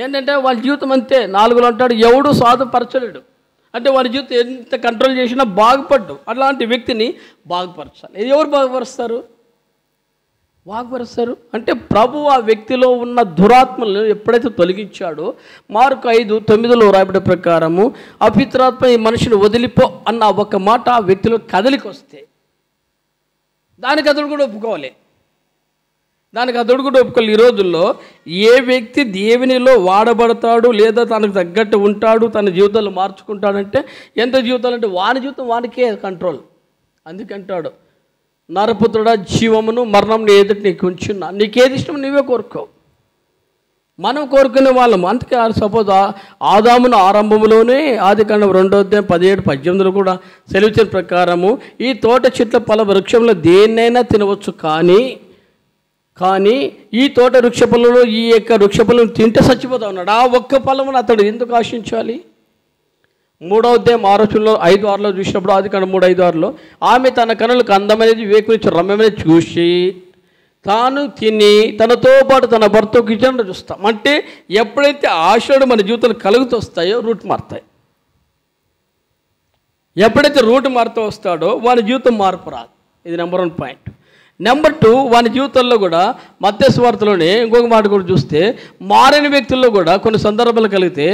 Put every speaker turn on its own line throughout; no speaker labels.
ఏంటంటే వాళ్ళ జీవితం అంతే. 4లో అంటాడు ఎవడు స్వాధపరచలేడు. అంటే వారి జీవితం ఎంత కంట్రోల్ చేసినా బాగుపడ్డు. అలాంటి వ్యక్తిని బాగుపరచాలి. ఎవరు బాగుపరుస్తారు? అంటే ప్రభు ఆ వ్యక్తిలో ఉన్న దురాత్మలను ఎప్పుడైతే తొలగించాడో, మార్కు 5:9 రాయబడే ప్రకారము అపిత్రాత్మ ఈ మనిషిని వదిలిపో అన్న ఒక మాట ఆ వ్యక్తిలో కదలికి వస్తే దానికి అతడు కూడా ఒప్పుకోవాలి. ఈ రోజుల్లో ఏ వ్యక్తి దేవునిలో వాడబడతాడు లేదా తనకు తగ్గట్టు ఉంటాడు, తన జీవితాలు మార్చుకుంటాడంటే ఎంత జీవితాలు అంటే వాని జీవితం వానికే కంట్రోల్. అందుకంటాడు నరపుత్రుడా జీవమును మరణం ఎదుటి నీకు ఉంచున్నా, నీకేది ఇష్టం నీవే కోరుకో. మనం కోరుకునే వాళ్ళం. అందుకే సపోజ్ ఆదామును ఆరంభంలోనే ఆదికాండం 2:17-18 కూడా సెలవిచ్చిన ప్రకారము ఈ తోట చెట్ల ఫల వృక్షంలో దేన్నైనా తినవచ్చు, కానీ ఈ తోట వృక్షఫలంలో ఈ యొక్క వృక్షఫలం తింటే చచ్చిపోతా ఉన్నాడు. ఆ ఒక్క ఫలమును అతడు ఎందుకు ఆశించాలి? 3:6 చూసినప్పుడు ఆదికాండం 3:5-6 ఆమె తన కనులకు అందమైనది వివేకం రమ్యమైనది చూసి తాను తిని తనతో పాటు తన భర్తకు ఇచ్చిన చూస్తాం. అంటే ఎప్పుడైతే ఆశలు మన జీవితంలో కలుగుతూ వస్తాయో రూట్ మారుతాయి. ఎప్పుడైతే రూట్ మారుతూ వస్తాడో వాని జీవితం మార్పు రాదు. ఇది నెంబర్ 1 పాయింట్. నెంబర్ 2, వాని జీవితంలో కూడా మత్తయి సువార్తలోనే ఇంకొక మాట కూడా చూస్తే మారిన వ్యక్తుల్లో కూడా కొన్ని సందర్భాలు కలిగితే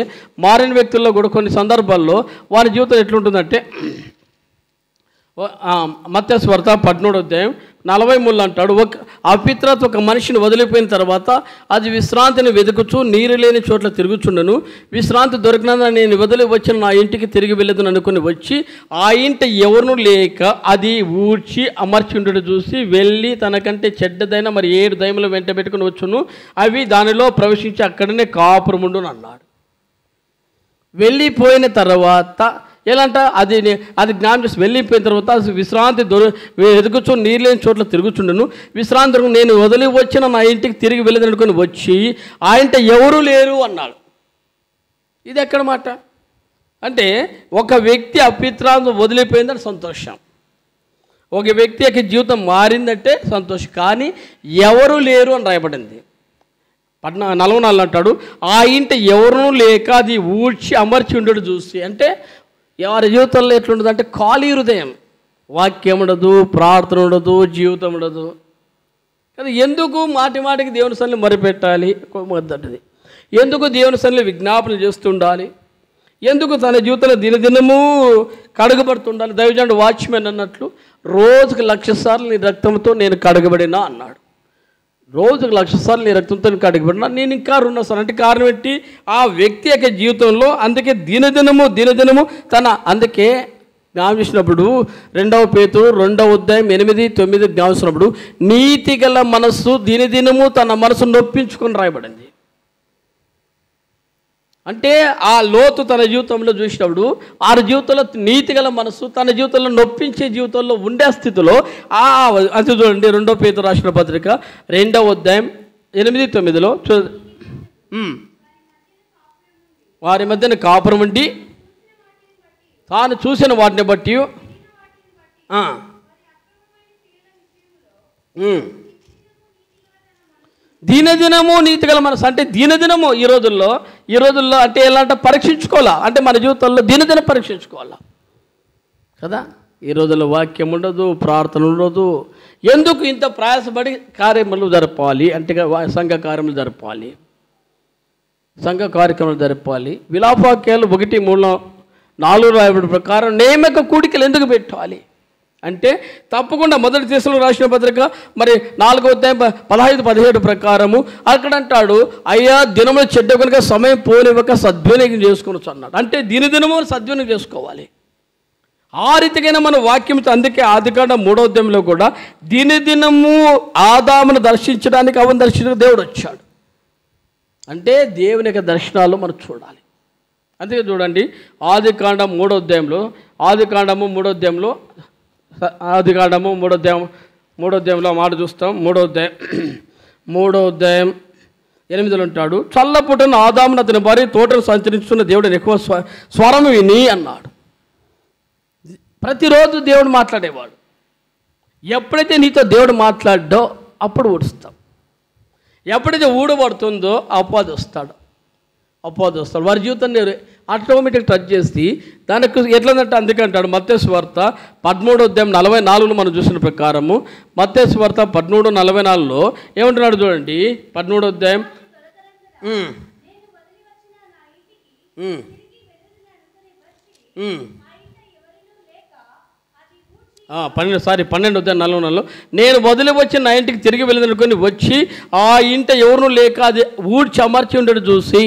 కొన్ని సందర్భాల్లో వాని జీవితం ఎట్లుంటుందంటే మత్తయి సువార్త 13:43 అంటాడు అపిత్రత ఒక మనిషిని వదిలిపోయిన తర్వాత అది విశ్రాంతిని వెతుకుచూ నీరు లేని చోట్ల తిరుగుచుండను. విశ్రాంతి దొరికిన నేను వదిలి వచ్చిన నా ఇంటికి తిరిగి వెళ్ళేదని అనుకుని వచ్చి ఆ ఇంట ఎవరును లేక అది ఊడ్చి అమర్చిండు చూసి వెళ్ళి తనకంటే చెడ్డదైన మరి 7 దయ్యములు వెంట పెట్టుకుని వచ్చును, అవి దానిలో ప్రవేశించి అక్కడనే కాపురముండును అన్నాడు. వెళ్ళిపోయిన తర్వాత ఎలా అంట అది జ్ఞానం చేసి వెళ్ళిపోయిన తర్వాత విశ్రాంతి ఎదుగుచు నీరు లేని చోట్ల తిరుగుచుండను. విశ్రాంతి నేను వదిలి వచ్చిన నా ఇంటికి తిరిగి వెళ్ళేది అనుకుని వచ్చి ఆ ఇంట ఎవరు లేరు అన్నాడు. ఇది ఎక్కడ మాట అంటే ఒక వ్యక్తి అపిత్రాంతం వదిలిపోయిందని సంతోషం, ఒక వ్యక్తి యొక్క జీవితం మారిందంటే సంతోషం, కానీ ఎవరు లేరు అని రాయబడింది. 44 అంటాడు ఆ ఇంట ఎవరునూ లేక అది ఊడ్చి అమర్చి ఉండడు చూసి. అంటే ఎవరి జీవితంలో ఎట్లుండదు అంటే ఖాళీ హృదయం, వాక్యం ఉండదు, ప్రార్థన ఉండదు, జీవితం ఉండదు కదా. ఎందుకు మాటికి దేవుని సన్నిధిని మొరపెట్టాలి? మొదటిది ఎందుకు దేవుని సన్నిధిని విజ్ఞాపనలు చేస్తుండాలి? ఎందుకు తన జీవితంలో దినదినము కడగబడుతుండాలి? దైవజనుడు వాచ్మెన్ అన్నట్లు రోజుకు 1,00,000 సార్లు నీ రక్తంతో నేను కడగబడినా అన్నాడు. రోజుకు 1,00,000 సార్లు నీ రక్తంతో కడగబడినా నేను ఇంకా 2 సార్లు. అంటే కారణం ఏంటి? ఆ వ్యక్తి యొక్క జీవితంలో అందుకే దినదినము అందుకే జ్ఞానం చేసినప్పుడు 2 పేతురు 2:8-9 జ్ఞానం చేసినప్పుడు నీతి గల మనస్సు దినదినము తన మనసు నొప్పించుకొని రాయబడింది. అంటే ఆ లోతు తన జీవితంలో చూసినప్పుడు ఆ జీవితంలో నీతి గల మనస్సు తన జీవితంలో నొప్పించే జీవితంలో ఉండే స్థితిలో అది చూడండి 2 పేతురు రాసిన పత్రిక 2:8-9 వారి మధ్యన కాపురం ఉండి తాను చూసిన వాటిని బట్టి దినదినము నీతిగల మనసు. అంటే దినదినము ఈ రోజుల్లో అంటే ఎలా అంటే పరీక్షించుకోవాలా, అంటే మన జీవితంలో దినదిన పరీక్షించుకోవాలా కదా. ఈ రోజుల్లో వాక్యం ఉండదు, ప్రార్థన ఉండదు. ఎందుకు ఇంత ప్రయాసపడి కార్యములు జరపాలి అంటే సంఘ కార్యక్రమాలు జరపాలి. విలాపవాక్యాలు 1:3-4 రాయబడి ప్రకారం నియమిక కూడికలు ఎందుకు పెట్టాలి అంటే తప్పకుండా మొదటి దశలో రాసిన పత్రిక మరి 4:15-17 ప్రకారము అక్కడ అంటాడు అయ్యా దినములు చెడ్డ కనుక సమయం పోనివ్వక సద్వినియోగం చేసుకోవచ్చు అన్నాడు. అంటే దినదినము సద్వినియోగం చేసుకోవాలి. ఆ రీతికైనా మన వాక్యం. అందుకే ఆదికాండం 3:1 కూడా దినదినము ఆదామును దర్శించడానికి అవన్నీ దర్శించడానికి దేవుడు వచ్చాడు. అంటే దేవుని యొక్క దర్శనాలు మనం చూడాలి. అందుకే చూడండి ఆదికాండము 3:3 మాట చూస్తాం. 3:8 ఉంటాడు చల్లపుటను ఆదామును అతని భార్య తోటను సంచరిస్తున్న దేవుడిని ఎక్కువ స్వరం విని అన్నాడు. ప్రతిరోజు దేవుడు మాట్లాడేవాడు. ఎప్పుడైతే నీతో దేవుడు మాట్లాడ్డో అప్పుడు ఊడుస్తాం. ఎప్పుడైతే ఊడబడుతుందో అపవాది వస్తాడు. వారి జీవితాన్ని ఆటోమేటిక్ టచ్ చేసి దానికి ఎట్లందంటే అందుకంటాడు మత్తయి సువార్త 13:44 మనం చూసిన ప్రకారము మత్తయి సువార్త 13:44 ఏమంటున్నాడు చూడండి. 13 12:44 నేను వదిలి వచ్చి నా ఇంటికి తిరిగి వెళ్ళదనుకొని వచ్చి ఆ ఇంట ఎవరు లేక అది ఊడ్చి అమర్చి ఉండడు చూసి.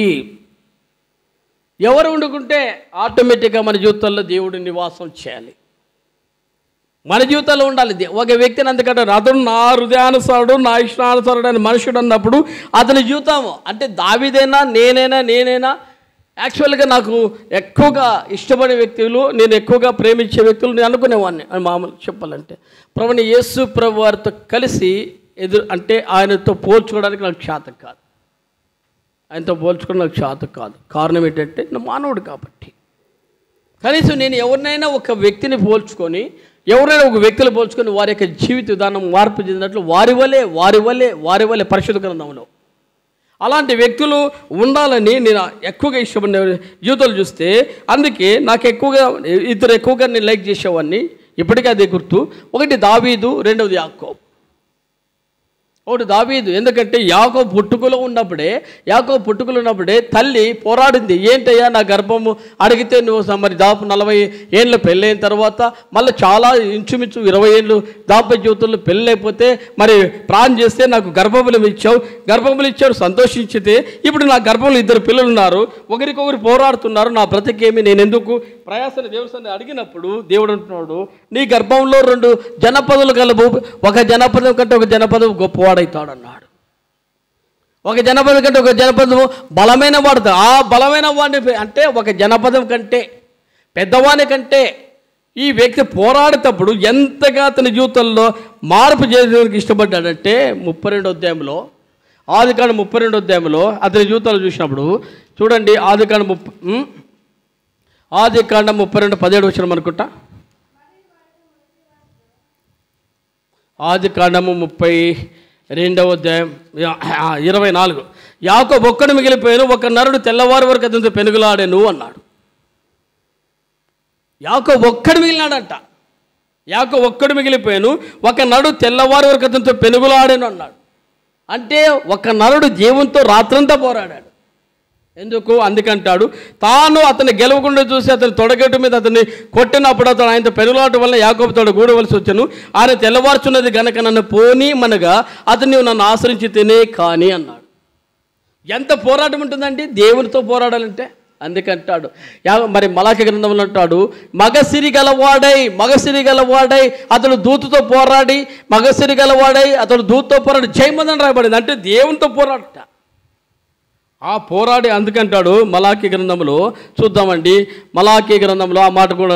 ఎవరు వండుకుంటే ఆటోమేటిక్గా మన జీవితంలో దేవుడు నివాసం చేయాలి, మన జీవితంలో ఉండాలి. ఒక వ్యక్తిని అందుకంటే అతడు నా హృదయానుసారుడు నా ఇష్టానుసారుడు అని మనుషుడు అన్నప్పుడు అతని జీవితం అంటే దావీదైనా నేనైనా యాక్చువల్గా నాకు ఎక్కువగా ఇష్టపడే వ్యక్తులు, నేను ఎక్కువగా ప్రేమించే వ్యక్తులు నేను అనుకునేవాడిని అని మామూలు చెప్పాలంటే ప్రభుని యేసు ప్రభు వారితో కలిసి అంటే ఆయనతో పోల్చుకోవడానికి నాకు చేత కాదు. కారణం ఏంటంటే నేను మానవుడు కాబట్టి. కనీసం నేను ఎవరినైనా ఒక వ్యక్తిని పోల్చుకొని వారి యొక్క జీవిత విధానం మార్పు చెందినట్లు వారి వలె పరిశుద్ధ గ్రంథంలో అలాంటి వ్యక్తులు ఉండాలని నేను ఎక్కువగా ఇష్టపడిన జీవితాలు చూస్తే అందుకే నాకు ఎక్కువగా నేను లైక్ చేసేవాడిని. ఇప్పటికీ అదే గుర్తు. ఒకటి దావీదు, రెండవది యాకోబు. ఎందుకంటే యాకోబు పుట్టుకలో ఉన్నప్పుడే తల్లి పోరాడింది. ఏంటయ్యా నా గర్భము అడిగితే నువ్వు మరి దాపు 40 ఏళ్ళు పెళ్ళైన తర్వాత మళ్ళీ చాలా ఇంచుమించు 20 ఏళ్ళు దాప జీవితంలో పెళ్ళైపోతే మరి ప్రాణం చేస్తే నాకు గర్భఫలం ఇచ్చాడు సంతోషించితే ఇప్పుడు నా గర్భంలో 2 పిల్లలు ఉన్నారు, ఒకరికొకరు పోరాడుతున్నారు, నా బ్రతికేమి నేను ఎందుకు ప్రయాసని దేవుని అడిగినప్పుడు దేవుడు అంటున్నాడు నీ గర్భంలో 2 జనపదులు కలవు, ఒక జనపదం కంటే ఒక జనపదం గొప్పవాడవుతాడన్నాడు. ఒక జనపదం కంటే ఒక జనపదం బలమైన వాడుతాడు. ఆ బలమైన వాడిని అంటే ఒక జనపదం కంటే పెద్దవాని కంటే ఈ వ్యక్తి పోరాడేటప్పుడు ఎంతగా అతని జీవితంలో మార్పు చేయడానికి ఇష్టపడ్డాడంటే 32వ అధ్యాయంలో ఆదికాండం 32వ అధ్యాయంలో అతని జీవితాలు చూసినప్పుడు చూడండి. ఆదికాండం 32:17 వచ్చిన అనుకుంటా. ఆదికాండము 32వ అధ్యాయం 24 యాకోబు ఒక్కడు మిగిలిపోయాను, ఒక నరుడు తెల్లవారు వరకు అతనితో పెనుగులాడాను అన్నాడు. యాకోబు ఒక్కడు మిగిలినాడంట. యాకోబు ఒక్కడు మిగిలిపోయాను, ఒక నరుడు తెల్లవారు వరకు అతనితో పెనుగులాడాను అన్నాడు. అంటే ఒక నరుడు దేవునితో రాత్రంతా పోరాడాడు. ఎందుకు? అందుకంటాడు తాను అతన్ని గెలవకుండా చూసి అతని తొడగట్టు మీద అతన్ని కొట్టినప్పుడు అతను ఆయనతో పెనుగులాట వల్ల యాకోబు తోడ గూడవలసి వచ్చాను. ఆయన తెల్లవార్చున్నది గనక నన్ను పోనీ మనగా అతన్ని నన్ను ఆశ్రయించి తినే కానీ అన్నాడు. ఎంత పోరాటం ఉంటుందండి దేవునితో పోరాడాలంటే. అందుకంటాడు మరి మలాకి గ్రంథంలో అంటాడు మగసిరి గలవాడై అతడు దూతతో పోరాడి అతడు దూతతో పోరాడి జయమందని రాయబడింది. అంటే దేవునితో పోరాడట. ఆ పోరాడి అందుకంటాడు మలాకి గ్రంథంలో చూద్దామండి. మలాకి గ్రంథంలో ఆ మాట కూడా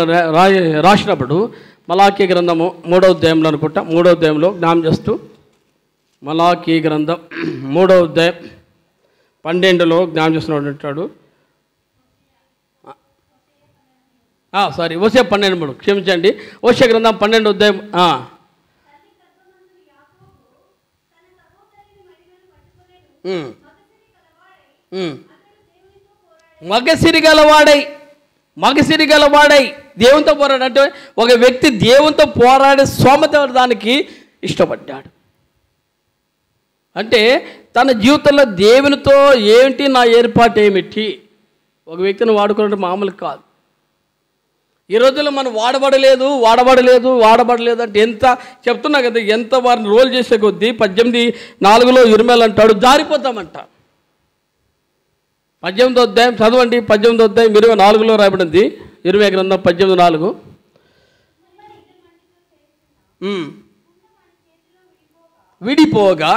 రాసినప్పుడు మలాకి గ్రంథము 3వ అధ్యాయంలో అనుకుంటా 3వ అధ్యాయంలో జ్ఞాపకం చేస్తూ మలాకి గ్రంథం 3వ అధ్యాయం 12లో జ్ఞాపకం చేస్తున్నాడు అంటాడు. ఓషియా 12:3 క్షమించండి. ఓషియా గ్రంథం 12వ అధ్యాయం మగసిరి గలవాడై దేవునితో పోరాడు. అంటే ఒక వ్యక్తి దేవునితో పోరాడే సోమత దానికి ఇష్టపడ్డాడు. అంటే తన జీవితంలో దేవునితో ఏంటి నా ఏర్పాటు ఏమిటి ఒక వ్యక్తిని వాడుకున్నట్టు మామూలు కాదు. ఈ రోజుల్లో మనం వాడబడలేదు అంటే ఎంత చెప్తున్నా కదా, ఎంత వారిని రోల్ చేసే కొద్దీ 18:4లో ఇర్మేలు అంటాడు జారిపోతామంట. 18వ అధ్యాయం చదవండి. 18వ అధ్యాయం 24లో రాయబడింది. ఇర్మీయా గ్రంథం 18:4 విడిపోగా.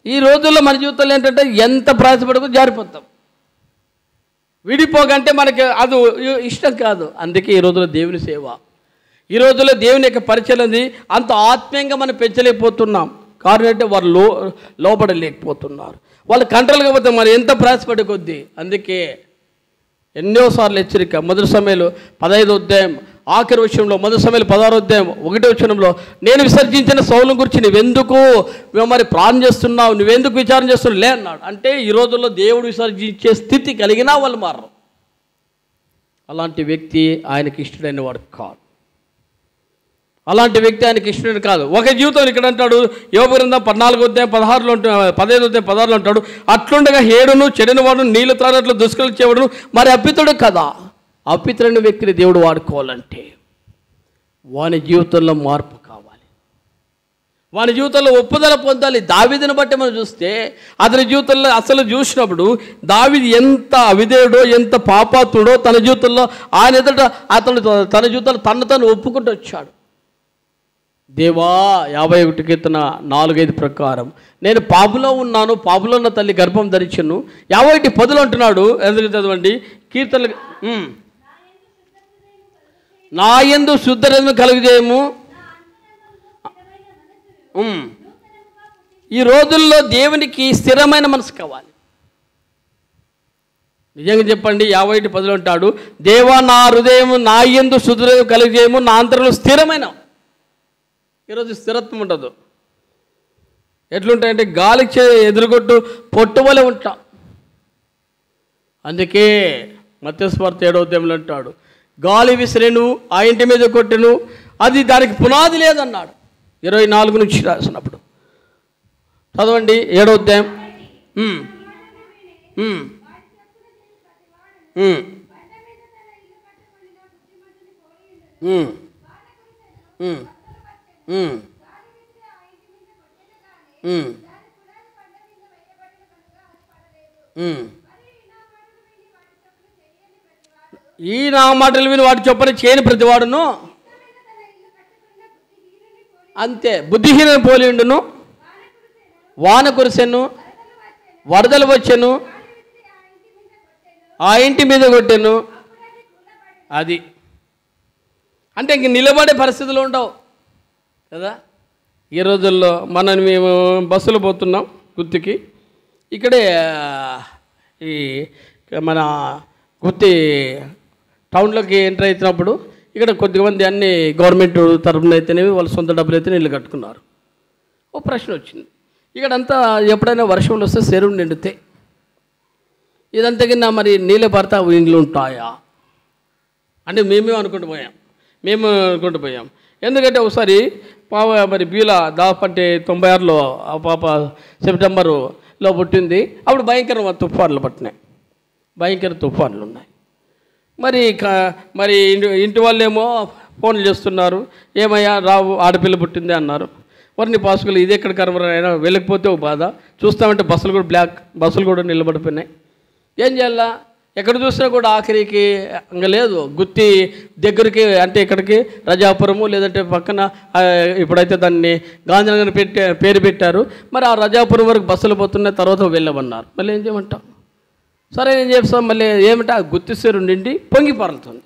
ఈ రోజుల్లో మన జీవితంలో ఏంటంటే ఎంత ప్రయాసపడకు జారిపోతాం. విడిపోగంటే మనకి అది ఇష్టం కాదు. అందుకే ఈ రోజుల్లో దేవుని సేవ, ఈ రోజుల్లో దేవుని యొక్క పరిచయం అంత ఆత్మీయంగా మనం పెంచలేకపోతున్నాం. కారణం అంటే వారు లోపడలేకపోతున్నారు. వాళ్ళు కంట్రోల్ కాకపోతే మరి ఎంత ప్రయాసపడే కొద్దీ. అందుకే ఎన్నోసార్లు హెచ్చరిక. మొదటి సమయంలో 15వ అధ్యాయం ఆఖరి వచనంలో, మొదటి సమయంలో 16వ అధ్యాయం 1వ వచనంలో, నేను విసర్జించిన సౌలుని గురించి నువ్వెందుకు మరి ప్రార్థన చేస్తున్నావు, నువ్వెందుకు విచారణ చేస్తున్నావు లే అన్నాడు. అంటే ఈ రోజుల్లో దేవుడు విసర్జించే స్థితి కలిగినా వాళ్ళు మారరు. అలాంటి వ్యక్తి ఆయనకి ఇష్టడైన వాడు కాదు. అలాంటి వ్యక్తి ఆయనకి ఇష్టమైన కాదు. ఒక జీవితం ఇక్కడ అంటాడు, యోబు గ్రంథం 14వ అధ్యాయం 16లో 15వ అధ్యాయం 16లో అంటాడు, అట్లుండగా హేడును చెడిన వాడు నీళ్లు త్రాగినట్లు దుష్కరించేవాడు మరి అప్పితుడు కదా. అప్పితుడైన వ్యక్తిని దేవుడు వాడుకోవాలంటే వాని జీవితంలో మార్పు కావాలి, వాని జీవితంలో ఒప్పుదల పొందాలి. దావీదుని బట్టి మనం చూస్తే అతని జీవితంలో అసలు చూసినప్పుడు దావీదు ఎంత అవిధేయుడో, ఎంత పాపాత్ముడో తన జీవితంలో ఆయన ఎదుట అతను తన జీవితంలో తను ఒప్పుకుంటూ వచ్చాడు. దేవా 51 కీర్తన 4-5 ప్రకారం నేను పాపులో ఉన్నాను, పాపులో ఉన్న తల్లి గర్భం ధరించను. 51:10 అంటున్నాడు. ఎందుకు చదవండి కీర్తనలు. నా యందు శుద్ధ హృదయం కలుగజేయము. ఈ రోజుల్లో దేవునికి స్థిరమైన మనసు కావాలి. నిజంగా చెప్పండి, 51:10 అంటాడు, దేవా నా హృదయం నా యందు శుద్ధ హృదయం కలుగజేయము, నా అంతరంలో స్థిరమైన. ఈరోజు స్థిరత్వం ఉండదు. ఎట్లుంటాయంటే గాలికి ఎదురుగొట్టు పొట్టువలే ఉంటాం. అందుకే మత్తయి సువార్త 7వ అధ్యాయంలో అంటాడు, గాలి విసిరెను ఆ ఇంటి మీద కొట్టెను, అది దానికి పునాది లేదన్నాడు. 24 నుంచి రాసినప్పుడు చదవండి 7వ అధ్యాయం. ఈ నా మాటలు విని వాటి చొప్పున చేయని ప్రతివాడును అంతే బుద్ధిహీన పోలి ఉండును. వాన కురిసెను, వరదలు వచ్చెను, ఆ ఇంటి మీద కొట్టెను. అది అంటే ఇంక నిలబడే పరిస్థితులు ఉండవు కదా. ఈ రోజుల్లో మేము బస్సులో పోతున్నాం గుత్తికి. ఇక్కడే ఈ మన గుత్తి టౌన్లోకి ఎంటర్ అవుతున్నప్పుడు ఇక్కడ కొద్దిమంది అన్ని గవర్నమెంట్ తరఫున అయితేనేవి వాళ్ళ సొంత డబ్బులు అయితే ఇల్లు కట్టుకున్నారు. ఓ ప్రశ్న వచ్చింది, ఇక్కడంతా ఎప్పుడైనా వర్షంలో వస్తే చెరువు నిండితే ఇదంతా కింద మరి నీళ్ళ పడతా ఇండ్లు ఉంటాయా అంటే మేము అనుకుంటూ పోయాం. ఎందుకంటే ఒకసారి మరి బీల దాదాపు అంటే 96లో ఆ పాప సెప్టెంబర్లో పుట్టింది. అప్పుడు భయంకర తుఫాన్లు పట్టినాయి, భయంకర తుఫాన్లు ఉన్నాయి. మరి ఇంటి వాళ్ళేమో ఫోన్లు చేస్తున్నారు, ఏమయ్యా రావు ఆడపిల్ల పుట్టింది అన్నారు. వారిని పాసుకులు ఇది ఎక్కడ కర్మరా అయినా వెళ్ళకపోతే ఒక బాధ. చూస్తామంటే బస్సులు కూడా నిలబడిపోయినాయి. ఏం చేయాలా? ఎక్కడ చూసినా కూడా ఆఖరికి ఇంకా లేదు. గుత్తి దగ్గరికి అంటే ఇక్కడికి రజాపురము లేదంటే పక్కన ఇప్పుడైతే దాన్ని గాంధీనగర్ పేరు పెట్టారు. మరి ఆ రజాపురం వరకు బస్సులు పోతున్నాయి, తర్వాత వెళ్ళమన్నారు. మళ్ళీ ఏం చేయమంటాం? సరే ఏం చేస్తాం, మళ్ళీ ఏమంటే ఆ గుత్తిసేరు నిండి పొంగి పారుతుంది.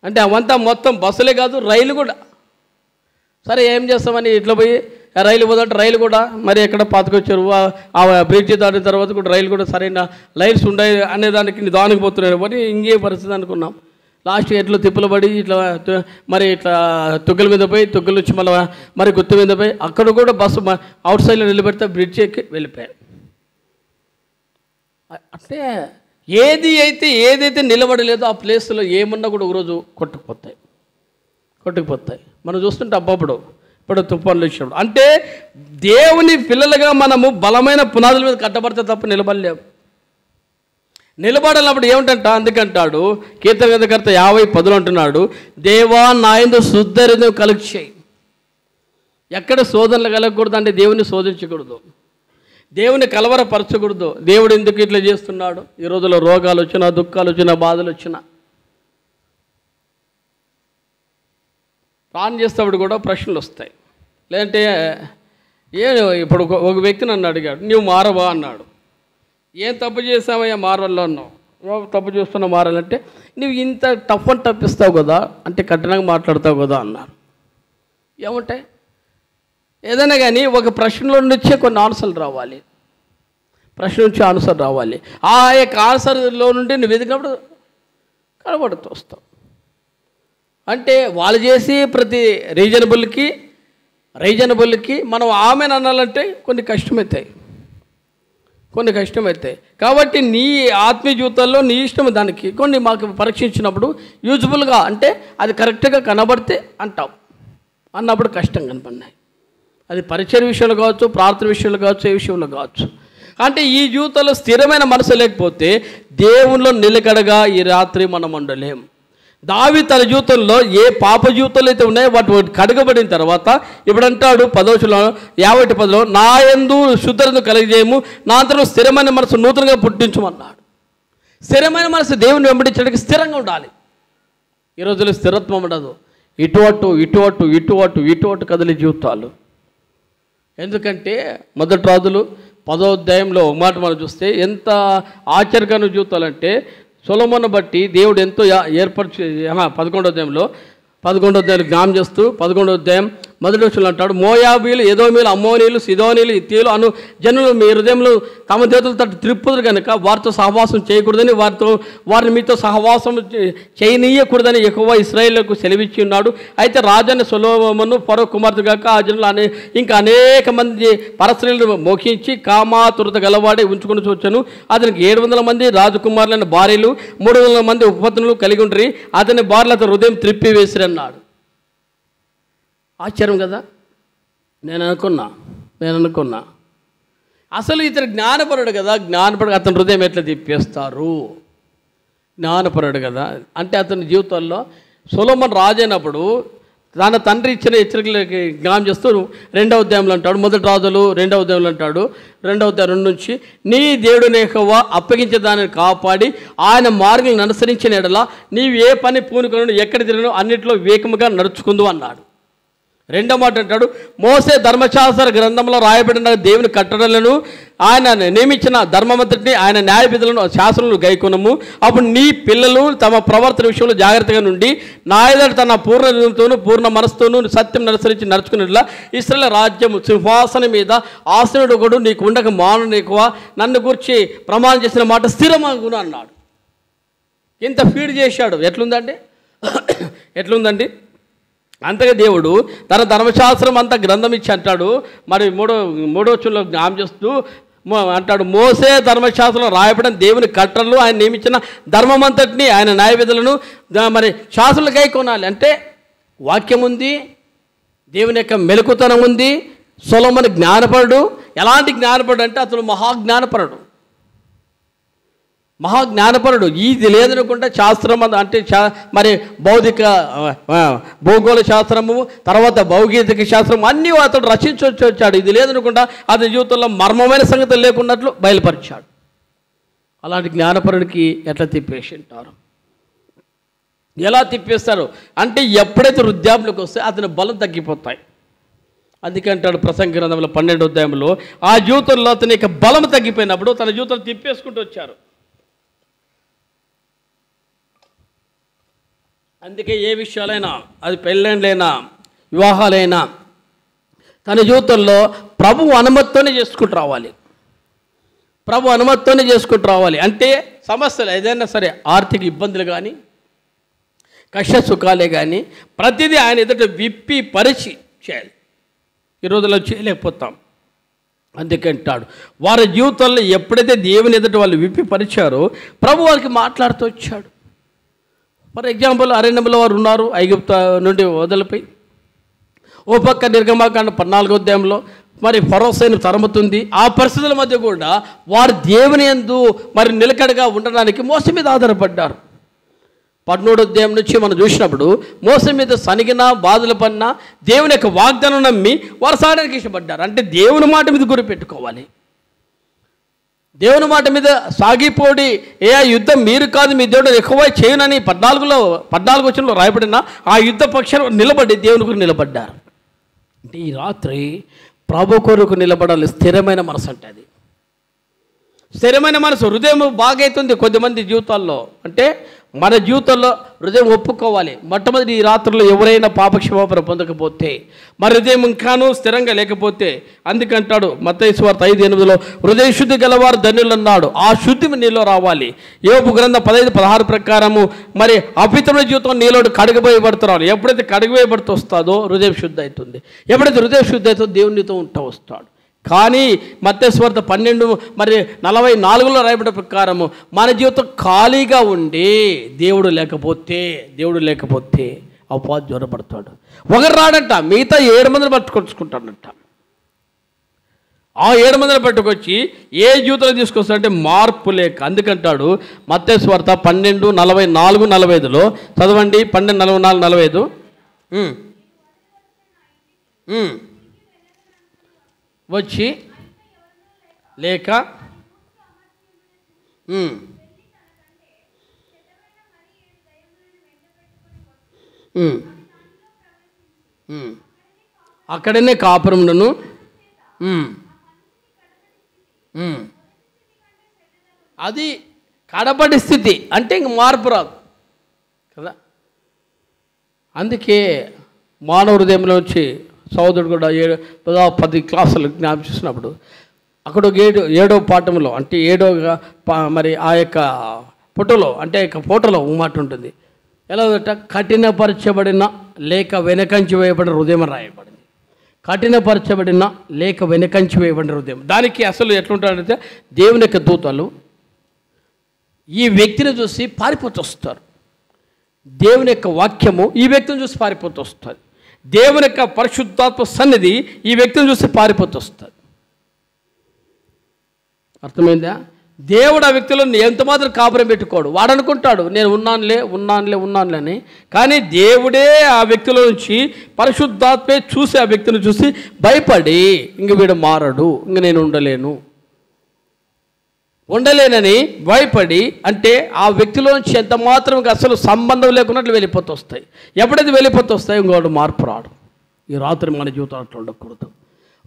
అంటే అవంతా మొత్తం బస్సులే కాదు రైలు కూడా. సరే ఏం చేస్తామని ఇట్లా పోయి రైలు పోదంటే రైలు కూడా మరి ఎక్కడ పాతుకొచ్చారు. ఆ బ్రిడ్జ్ దాటిన తర్వాత కూడా రైలు కూడా సరైన లైన్స్ ఉండే అనేదానికి నిదానికి పోతున్నాయి. మరి ఇంకే పరిస్థితి అనుకున్నాం. లాస్ట్గా ఎట్లా తిప్పులు పడి ఇట్లా మరి ఇట్లా తుగ్గల మీద పోయి తుగ్గల నుంచి మళ్ళీ మరి గుత్తి మీద పోయి అక్కడ కూడా బస్సు అవుట్ సైడ్లో నిలబెడితే బ్రిడ్జ్ ఎక్కి వెళ్ళిపోయారు. అంటే ఏదైతే నిలబడలేదో ఆ ప్లేస్లో ఏమన్నా కూడా ఒకరోజు కొట్టుకుపోతాయి. మనం చూస్తుంటే అబ్బప్పుడు ఇప్పుడు తుఫాన్లు వచ్చినప్పుడు. అంటే దేవుని పిల్లలుగా మనము బలమైన పునాదుల మీద కట్టబడితే తప్ప నిలబడలేము. నిలబడాలన్నప్పుడు ఏమిటంట, అందుకంటాడు కీర్తనకర్త 50:10 అంటున్నాడు, దేవా నా యందు శుద్ధ హృదయం కలుగజేయి. ఎక్కడ శోధనలు కలగకూడదు అంటే దేవుని శోధించకూడదు, దేవుని కలవరపరచకూడదు. దేవుడు ఎందుకు ఇట్లా చేస్తున్నాడు? ఈ రోజుల్లో రోగాలు వచ్చినా, దుఃఖాలు వచ్చినా, బాధలు వచ్చినా ప్రాణం చేసేటప్పుడు కూడా ప్రశ్నలు వస్తాయి. లేదంటే ఇప్పుడు ఒక వ్యక్తి నన్ను అడిగాడు, నువ్వు మారవా అన్నాడు. ఏం తప్పు చేసావయ్యా మారల్లో అన్నావు? తప్పు చేస్తున్నా మారాలంటే నువ్వు ఇంత టఫ్ అని తప్పిస్తావు కదా, అంటే కఠినంగా మాట్లాడతావు కదా అన్నారు. ఏమంటాయి? ఏదైనా కానీ ఒక ప్రశ్నలో నుంచే కొన్ని ఆన్సర్లు రావాలి, ప్రశ్న నుంచి ఆన్సర్ రావాలి. ఆ యొక్క ఆన్సర్లో నుండి నువ్వు ఎదిగినప్పుడు కనబడుతూ వస్తావు. అంటే వాళ్ళు చేసి ప్రతి రీజనబుల్కి మనం ఆమెను అనాలంటే కొన్ని కష్టమవుతాయి. కాబట్టి నీ ఆత్మీయ జీవితంలో నీ ఇష్టం దానికి కొన్ని మాకు పరీక్షించినప్పుడు యూజ్ఫుల్గా అంటే అది కరెక్ట్గా కనబడితే అంటాం, అన్నప్పుడు కష్టం కనపడినాయి. అది పరిచయ విషయంలో కావచ్చు, ప్రార్థన విషయంలో కావచ్చు, ఏ విషయంలో కావచ్చు. అంటే ఈ జీవితంలో స్థిరమైన మనసు లేకపోతే దేవునిలో నిలకడగా ఈ రాత్రి మనం ఉండలేం. దావీదు తన జీవితంలో ఏ పాప జీవితాలు అయితే ఉన్నాయో వాటి కడగబడిన తర్వాత ఇప్పుడు అంటాడు 51:10 నా యందు శుద్ధతను కలిగజేయము, నా అంతలో స్థిరమైన మనసు నూతనంగా పుట్టించమన్నాడు. స్థిరమైన మనసు దేవుని వెంబడించడానికి స్థిరంగా ఉండాలి. ఈ రోజుల్లో స్థిరత్వం ఉండదు, ఇటు అటు కదిలే జీవితాలు. ఎందుకంటే మొదటి రాజులు 10వ అధ్యాయంలో ఒక మాట మనం చూస్తే ఎంత ఆశ్చర్యకరమైన జీవితాలు అంటే సొలొమోను బట్టి దేవుడు ఎంతో ఏర్పరిచి 11వ అధ్యాయంలో జ్ఞాపకం చేస్తూ 11వ అధ్యాయం మొదటి వచనంలో అంటాడు, మోయాబీలు, ఎదోమీలు, అమ్మోనీలు, సిదోనీలు, ఇత్తీలు అను జనులు మీ హృదయంలో తమ దేవతల తట్టు త్రిప్పుదురు కనుక వారితో సహవాసం చేయకూడదని వారిని మీతో సహవాసం చేయనీయకూడదని యెహోవా ఇశ్రాయేలుకు సెలవిచ్చి ఉన్నాడు. అయితే రాజైన సొలొమోను ఫరో కుమార్తె గాక ఆ జనులు ఇంకా అనేక మంది పరస్త్రీలను మోహించి కామాతురత గలవాడే ఉంచుకొని వచ్చాను. అతనికి 700 మంది రాజకుమారులైన భార్యలు, 300 మంది ఉపపత్నులు కలిగి ఉండ్రి. అతని భార్యలతో హృదయం త్రిప్పి వేసిరన్నాడు. ఆశ్చర్యం కదా. నేను అనుకున్నా అసలు ఇతను జ్ఞానపరుడు కదా, అతని హృదయం ఎట్లా తిప్పేస్తారు? జ్ఞానపరుడు కదా అంటే అతని జీవితంలో సొలొమోను రాజైనప్పుడు తన తండ్రి ఇచ్చిన హెచ్చరికలకి జ్ఞాపకం చేస్తూ 2వ అధ్యాయంలో అంటాడు, మొదటి రాజులు 2వ అధ్యాయంలో అంటాడు, 2వ అధ్యాయం 2 నుంచి నీ దేవుడిని యెహోవా అప్పగించే దానిని కాపాడి ఆయన మార్గాలను అనుసరించిన ఎడల నీవు ఏ పని పూనుకొను ఎక్కడ తిరిగినో అన్నింటిలో వివేకముగా నడుచుకుందు అన్నాడు. 2వ మాట అంటాడు, మోసే ధర్మశాస్త్ర గ్రంథంలో రాయబడిన దేవుని కట్టడలను ఆయన నియమించిన ధర్మమంతటిని ఆయన న్యాయ విధులను శాసనాలను గైకొనము. అప్పుడు నీ పిల్లలు తమ ప్రవర్తన విషయంలో జాగ్రత్తగా నుండి నా ఎదుట తన పూర్ణ హృదయంతోనూ పూర్ణ మనసుతోనూ సత్యం అనుసరించి నడుచుకునేట్లా ఇశ్రాయేలు రాజ్యము సింహాసనం మీద ఆసనుడు ఒకడు నీకు ఉండక మానను ఎక్కువ, నన్ను గురించి ప్రమాణం చేసిన మాట స్థిరమగును అన్నాడు. ఇంత ఫీడ్ చేశాడు. ఎట్లుందండి అంతగా దేవుడు తన ధర్మశాస్త్రం అంతా గ్రంథం ఇచ్చి అంటాడు. మరి మూడో వచనంలో జ్ఞాపకం చేస్తూ అంటాడు, మోసే ధర్మశాస్త్రంలో రాయబడిన దేవుని కట్టడలు ఆయన నియమించిన ధర్మమంతటిని ఆయన న్యాయ విధులను మరి శాస్త్రులకై కొనాలి. అంటే వాక్యం ఉంది, దేవుని యొక్క మెలకుతనం ఉంది. సొలొమోను జ్ఞానపరుడు. ఎలాంటి జ్ఞానపరుడు అంటే అతను మహాజ్ఞానపరుడు. ఇది లేదనుకుంటే శాస్త్రం అంటే మరి భౌగోళ శాస్త్రము, తర్వాత భౌగోళిక శాస్త్రం అన్నీ అతడు రచించొచ్చాడు. ఇది లేదనుకుంటా అతని జీవితంలో మర్మమైన సంగతులు లేకున్నట్లు బయలుపరిచాడు. అలాంటి జ్ఞానపరుడికి ఎట్లా తిప్పేసి ఉంటారు? ఎలా తిప్పేస్తారు అంటే ఎప్పుడైతే వృద్ధాప్యంలోకి వస్తే అతని బలం తగ్గిపోతాయి. అందుకే అంటాడు ప్రసంగి గ్రంథంలో 12వ అధ్యాయంలో ఆ జీవితంలో అతని యొక్క బలం తగ్గిపోయినప్పుడు తన జీవితం తిప్పేసుకుంటూ వచ్చారు. అందుకే ఏ విషయాలైనా, అది పెళ్ళైనా వివాహాలైనా తన జీవితంలో ప్రభు అనుమతితోనే చేసుకుంటూ రావాలి. అంటే సమస్యలు ఏదైనా సరే, ఆర్థిక ఇబ్బందులు కానీ, కష్ట సుఖాలే కానీ ప్రతిదీ ఆయన ఎదుట విప్పి పరిచి చేయాలి. ఈ రోజుల్లో చేయలేకపోతాం. అందుకే అంటాడు వారి జీవితంలో ఎప్పుడైతే దేవుని ఎదుట వాళ్ళు విప్పి పరిచారో ప్రభు వారికి మాట్లాడుతూ వచ్చాడు. ఫర్ ఎగ్జాంపుల్ అరణ్యంలో వారు ఉన్నారు, ఐగుప్తు నుండి వదిలిపోయి. ఓ పక్క నిర్గమాకాండ 14వ అధ్యాయంలో మరి ఫరో సైన్యం తరుముతుంది. ఆ పరిస్థితుల మధ్య కూడా వారు దేవుని యందు మరి నిలకడగా ఉండడానికి మోస మీద ఆధారపడ్డారు. 13వ అధ్యాయం నుంచి మనం చూసినప్పుడు మోస మీద సనిగిన బాధలు పడినా దేవుని యొక్క వాగ్దానం నమ్మి వారు సాగడానికి ఇష్టపడ్డారు. అంటే దేవుని మాట మీద గురి పెట్టుకోవాలి. దేవుని మాట మీద సాగిపోడి యుద్ధం మీరు కాదు మీ దేవుడు ఎక్కువ చేయనని 14 వచనంలో రాయబడిన ఆ యుద్ధ పక్షాలు నిలబడి దేవుని కొరకు నిలబడ్డారు. అంటే ఈ రాత్రి ప్రభు కొరకు నిలబడాలి. స్థిరమైన మనసు అంటే అది స్థిరమైన మనసు. హృదయం బాగైతుంది కొద్దిమంది జీవితాల్లో. అంటే మన జీవితంలో హృదయం ఒప్పుకోవాలి. మొట్టమొదటి ఈ రాత్రిలో ఎవరైనా పాపక్షమాపణ పొందకపోతే, మన హృదయం ఇంకానూ స్థిరంగా లేకపోతే, అందుకంటాడు మత్తయి సువార్త 5:8 హృదయ శుద్ధి గలవారు ధన్యులు అన్నాడు. ఆ శుద్ధి నీలో రావాలి. యోబు గ్రంథం 15:16 ప్రకారము మరి అపవిత్రమైన జీవితం నీలో కడుగబోయబడుతున్నారు. ఎప్పుడైతే కడుగబోయబడుతూ వస్తుందో హృదయం శుద్ధి అవుతుంది. ఎప్పుడైతే హృదయం శుద్ధి అవుతుందో దేవునితో ఉంటా వస్తాడు. కానీ మత్తయి సువార్త 12:44 రాయబడిన ప్రకారము మన జీవితం ఖాళీగా ఉండి దేవుడు లేకపోతే అపవాది జ్వరపడతాడు. ఒకరు రాడంట, మిగతా 7 మందిని పట్టుకొచ్చుకుంటాడంట. ఆ 7 మందిని పట్టుకొచ్చి ఏ జీవితంలో తీసుకొస్తాడంటే మార్పు లేక. అందుకంటాడు మత్తయి సువార్త 12:44-45 చదవండి. 12:44-45 వచ్చి లేక అక్కడనే కాపురములను అది కడపటి స్థితి అంటే ఇంక మార్పు రాదు కదా. అందుకే మానవ హృదయంలో వచ్చి సోదరుడు కూడా 10 క్లాసులు జ్ఞాపకం చేసినప్పుడు అక్కడ 7వ పాఠంలో అంటే 7వ మరి ఆ యొక్క ఫోటోలో అంటే ఫోటోలో మాట ఉంటుంది. ఎలా ఉందట, కఠినపరచబడిన లేక వెనకంచి వేయబడిన హృదయం రాయబడింది. కఠినపరచబడిన లేక వెనకంచి వేయబడిన హృదయం. దానికి అసలు ఎట్లుంటాడంటే దేవుని యొక్క దూతలు ఈ వ్యక్తిని చూసి పారిపోతూ వస్తారు. దేవుని యొక్క వాక్యము ఈ వ్యక్తిని చూసి పారిపోతూ వస్తుంది. దేవుని యొక్క పరిశుద్ధాత్మ సన్నిధి ఈ వ్యక్తిని చూసి పారిపోతూ వస్తుంది. అర్థమైందా? దేవుడు ఆ వ్యక్తిలో ఎంత మాత్రం కాపురం పెట్టుకోడు. వాడు అనుకుంటాడు నేను ఉన్నానులే అని. కానీ దేవుడే ఆ వ్యక్తిలో నుంచి పరిశుద్ధాత్మే చూసి ఆ వ్యక్తిని చూసి భయపడి ఇంక వీడు మారడు, ఇంక నేను ఉండలేనని భయపడి అంటే ఆ వ్యక్తిలో నుంచి ఎంత మాత్రం అసలు సంబంధం లేకున్నట్లు వెళ్ళిపోతూ వస్తాయి. ఎప్పుడైతే వెళ్ళిపోతూ వస్తాయి ఇంకోటి మార్పు రాడు. ఈ రాత్రి మన జీవితం అట్లా ఉండకూడదు.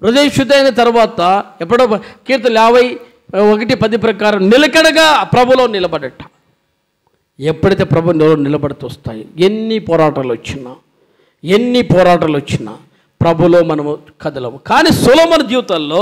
హృదయ శుద్ధి అయిన తర్వాత ఎప్పుడో కీర్తన 51:10 ప్రకారం నిలకడగా ప్రభులో నిలబడట. ఎప్పుడైతే ప్రభు నిలబడుతూ వస్తాయి ఎన్ని పోరాటాలు వచ్చినా ప్రభులో మనము కదలము. కానీ సొలొమోను జీవితాల్లో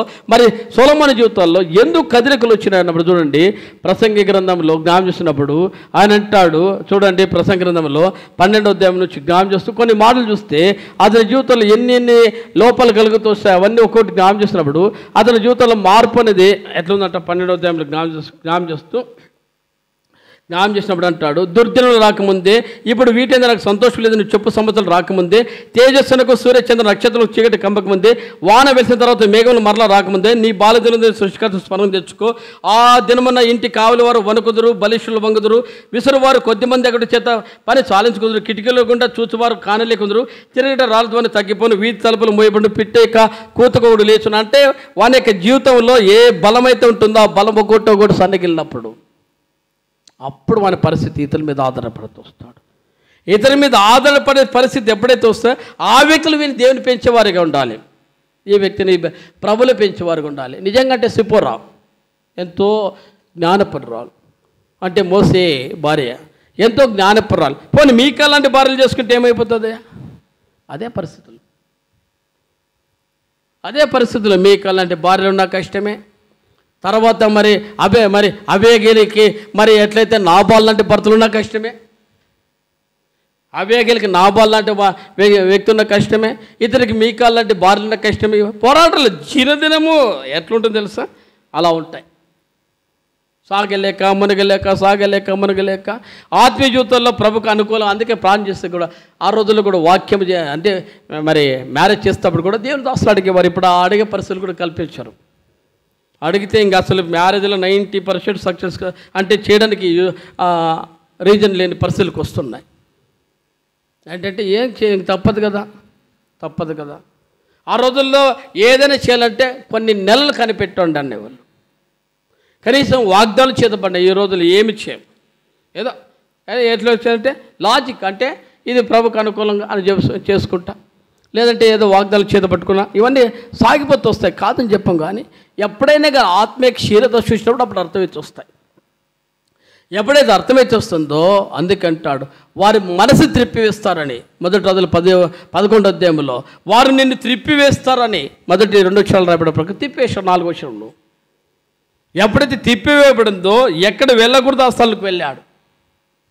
ఎందుకు కదలికలు వచ్చినాయన్నప్పుడు చూడండి, ప్రసంగి గ్రంథంలో జ్ఞాపకం చేసినప్పుడు ఆయన అంటాడు చూడండి, ప్రసంగి గ్రంథంలో 12వ అధ్యాయం నుంచి జ్ఞాపకం చేస్తూ కొన్ని మాటలు చూస్తే అతని జీవితంలో ఎన్ని లోపాలు కలుగుతూ వస్తాయి అవన్నీ ఒక్కొక్కటి జ్ఞాపకం చేసినప్పుడు అతని జీవితంలో మార్పు అనేది ఎట్లుందంట. 12వ అధ్యాయంలో జ్ఞాపకం చేసినప్పుడు అంటాడు, దుర్దినలు రాకముందే ఇప్పుడు వీటి నాకు సంతోషం లేదు నువ్వు చెప్పు సంవత్సరాలు రాకముందే, తేజస్సునకు సూర్యచంద్ర నక్షత్రాలకు చీకటి కంపకముందే, వాన వెలిసిన తర్వాత మేఘములు మరలా రాకముందే నీ బాలదిన సృష్టికర్త స్మరణ తెచ్చుకో. ఆ దినమున ఇంటి కావలి వారు వణుకుదురు, బలిష్ఠులు వంగుదురు, విసురువారు కొద్దిమంది అక్కడి చేత పని చాలించుకుందరు, కిటికీలో గుండా చూచువారు కానలేకుందరు, తిరగట రాళ్ళతోని తగ్గిపోను, వీధి తలుపులు మోయబడి పిట్టేక కూతకోడు లేచును. అంటే వాని యొక్క జీవితంలో ఏ బలమైతే ఉంటుందో ఆ బలం ఒకటి సన్నగిలినప్పుడు అప్పుడు మన పరిస్థితి ఇతరుల మీద ఆధారపడుతూ వస్తాడు. ఇతరుల మీద ఆధారపడే పరిస్థితి ఎప్పుడైతే వస్తే ఆ వ్యక్తులు వీని దేవుని పెంచేవారిగా ఉండాలి, ఈ వ్యక్తిని ప్రభులు పెంచేవారిగా ఉండాలి. నిజంగా అంటే సిపోరా ఎంతో జ్ఞానపరురాలు, అంటే మోసే భార్య ఎంతో జ్ఞానపరురాలు. పోనీ మీకు అలాంటి భార్యలు చేసుకుంటే ఏమైపోతుంది? అదే పరిస్థితులు మీకు అలాంటి భార్యలు ఉన్న కష్టమే. తర్వాత మరి అబేగేలికి మరి ఎట్లయితే నాబాల్ లాంటి భర్తలు ఉన్న కష్టమే, అబేగేలికి నాబాల్ లాంటి వ్యక్తి ఉన్న కష్టమే, ఇతరికి మీకాల్ లాంటి భార్యలు ఉన్న కష్టమే. పోరాటాలు దినదినము ఎట్లుంటుంది తెలుసా? అలా ఉంటాయి. సాగలేక మునగలేక ఆత్మీయ జీవితంలో ప్రభుకు అనుకూలం. అందుకే ప్రార్థన చేస్తే కూడా ఆ రోజుల్లో కూడా వాక్యం అంటే మరి మ్యారేజ్ చేసేటప్పుడు కూడా దేవుని దాసులు అడిగేవారు. ఇప్పుడు ఆ అడిగే పరిస్థితులు కూడా కల్పించారు. అడిగితే ఇంకా అసలు మ్యారేజ్లో 90% సక్సెస్ అంటే చేయడానికి రీజన్ లేని పరిస్థితులకు వస్తున్నాయి. ఏంటంటే ఏం తప్పదు కదా. ఆ రోజుల్లో ఏదైనా చేయాలంటే కొన్ని నెలలు కనిపెట్టండి అనేవాళ్ళు. కనీసం వాగ్దానం చేతపడినాయి. ఈ రోజులు ఏమి చేయం, ఏదో ఎట్లా వచ్చాయంటే లాజిక్, అంటే ఇది ప్రభుకు అనుకూలంగా అని చేసుకుంటా, లేదంటే ఏదో వాగ్దానాలు చేత పట్టుకున్నా ఇవన్నీ సాగిపోతూ వస్తాయి. కాదని చెప్పం, కానీ ఎప్పుడైనా కానీ ఆత్మీయ క్షీరత చూసినప్పుడు అప్పుడు అర్థమైతే వస్తాయి. ఎప్పుడైతే అర్థమైతే వస్తుందో అందుకంటాడు వారి మనసు త్రిప్పివేస్తారని. మొదటి రోజులు 11వ అధ్యాయంలో వారు నిన్ను త్రిప్పివేస్తారని మొదటి 2 అక్షరాలు రాయబడిన ప్రకారం తిప్పేశాడు 4వ అక్షరంలో. ఎప్పుడైతే తిప్పివేయబడిందో ఎక్కడ వెళ్ళకూడదు ఆ స్థలంకి వెళ్ళాడు.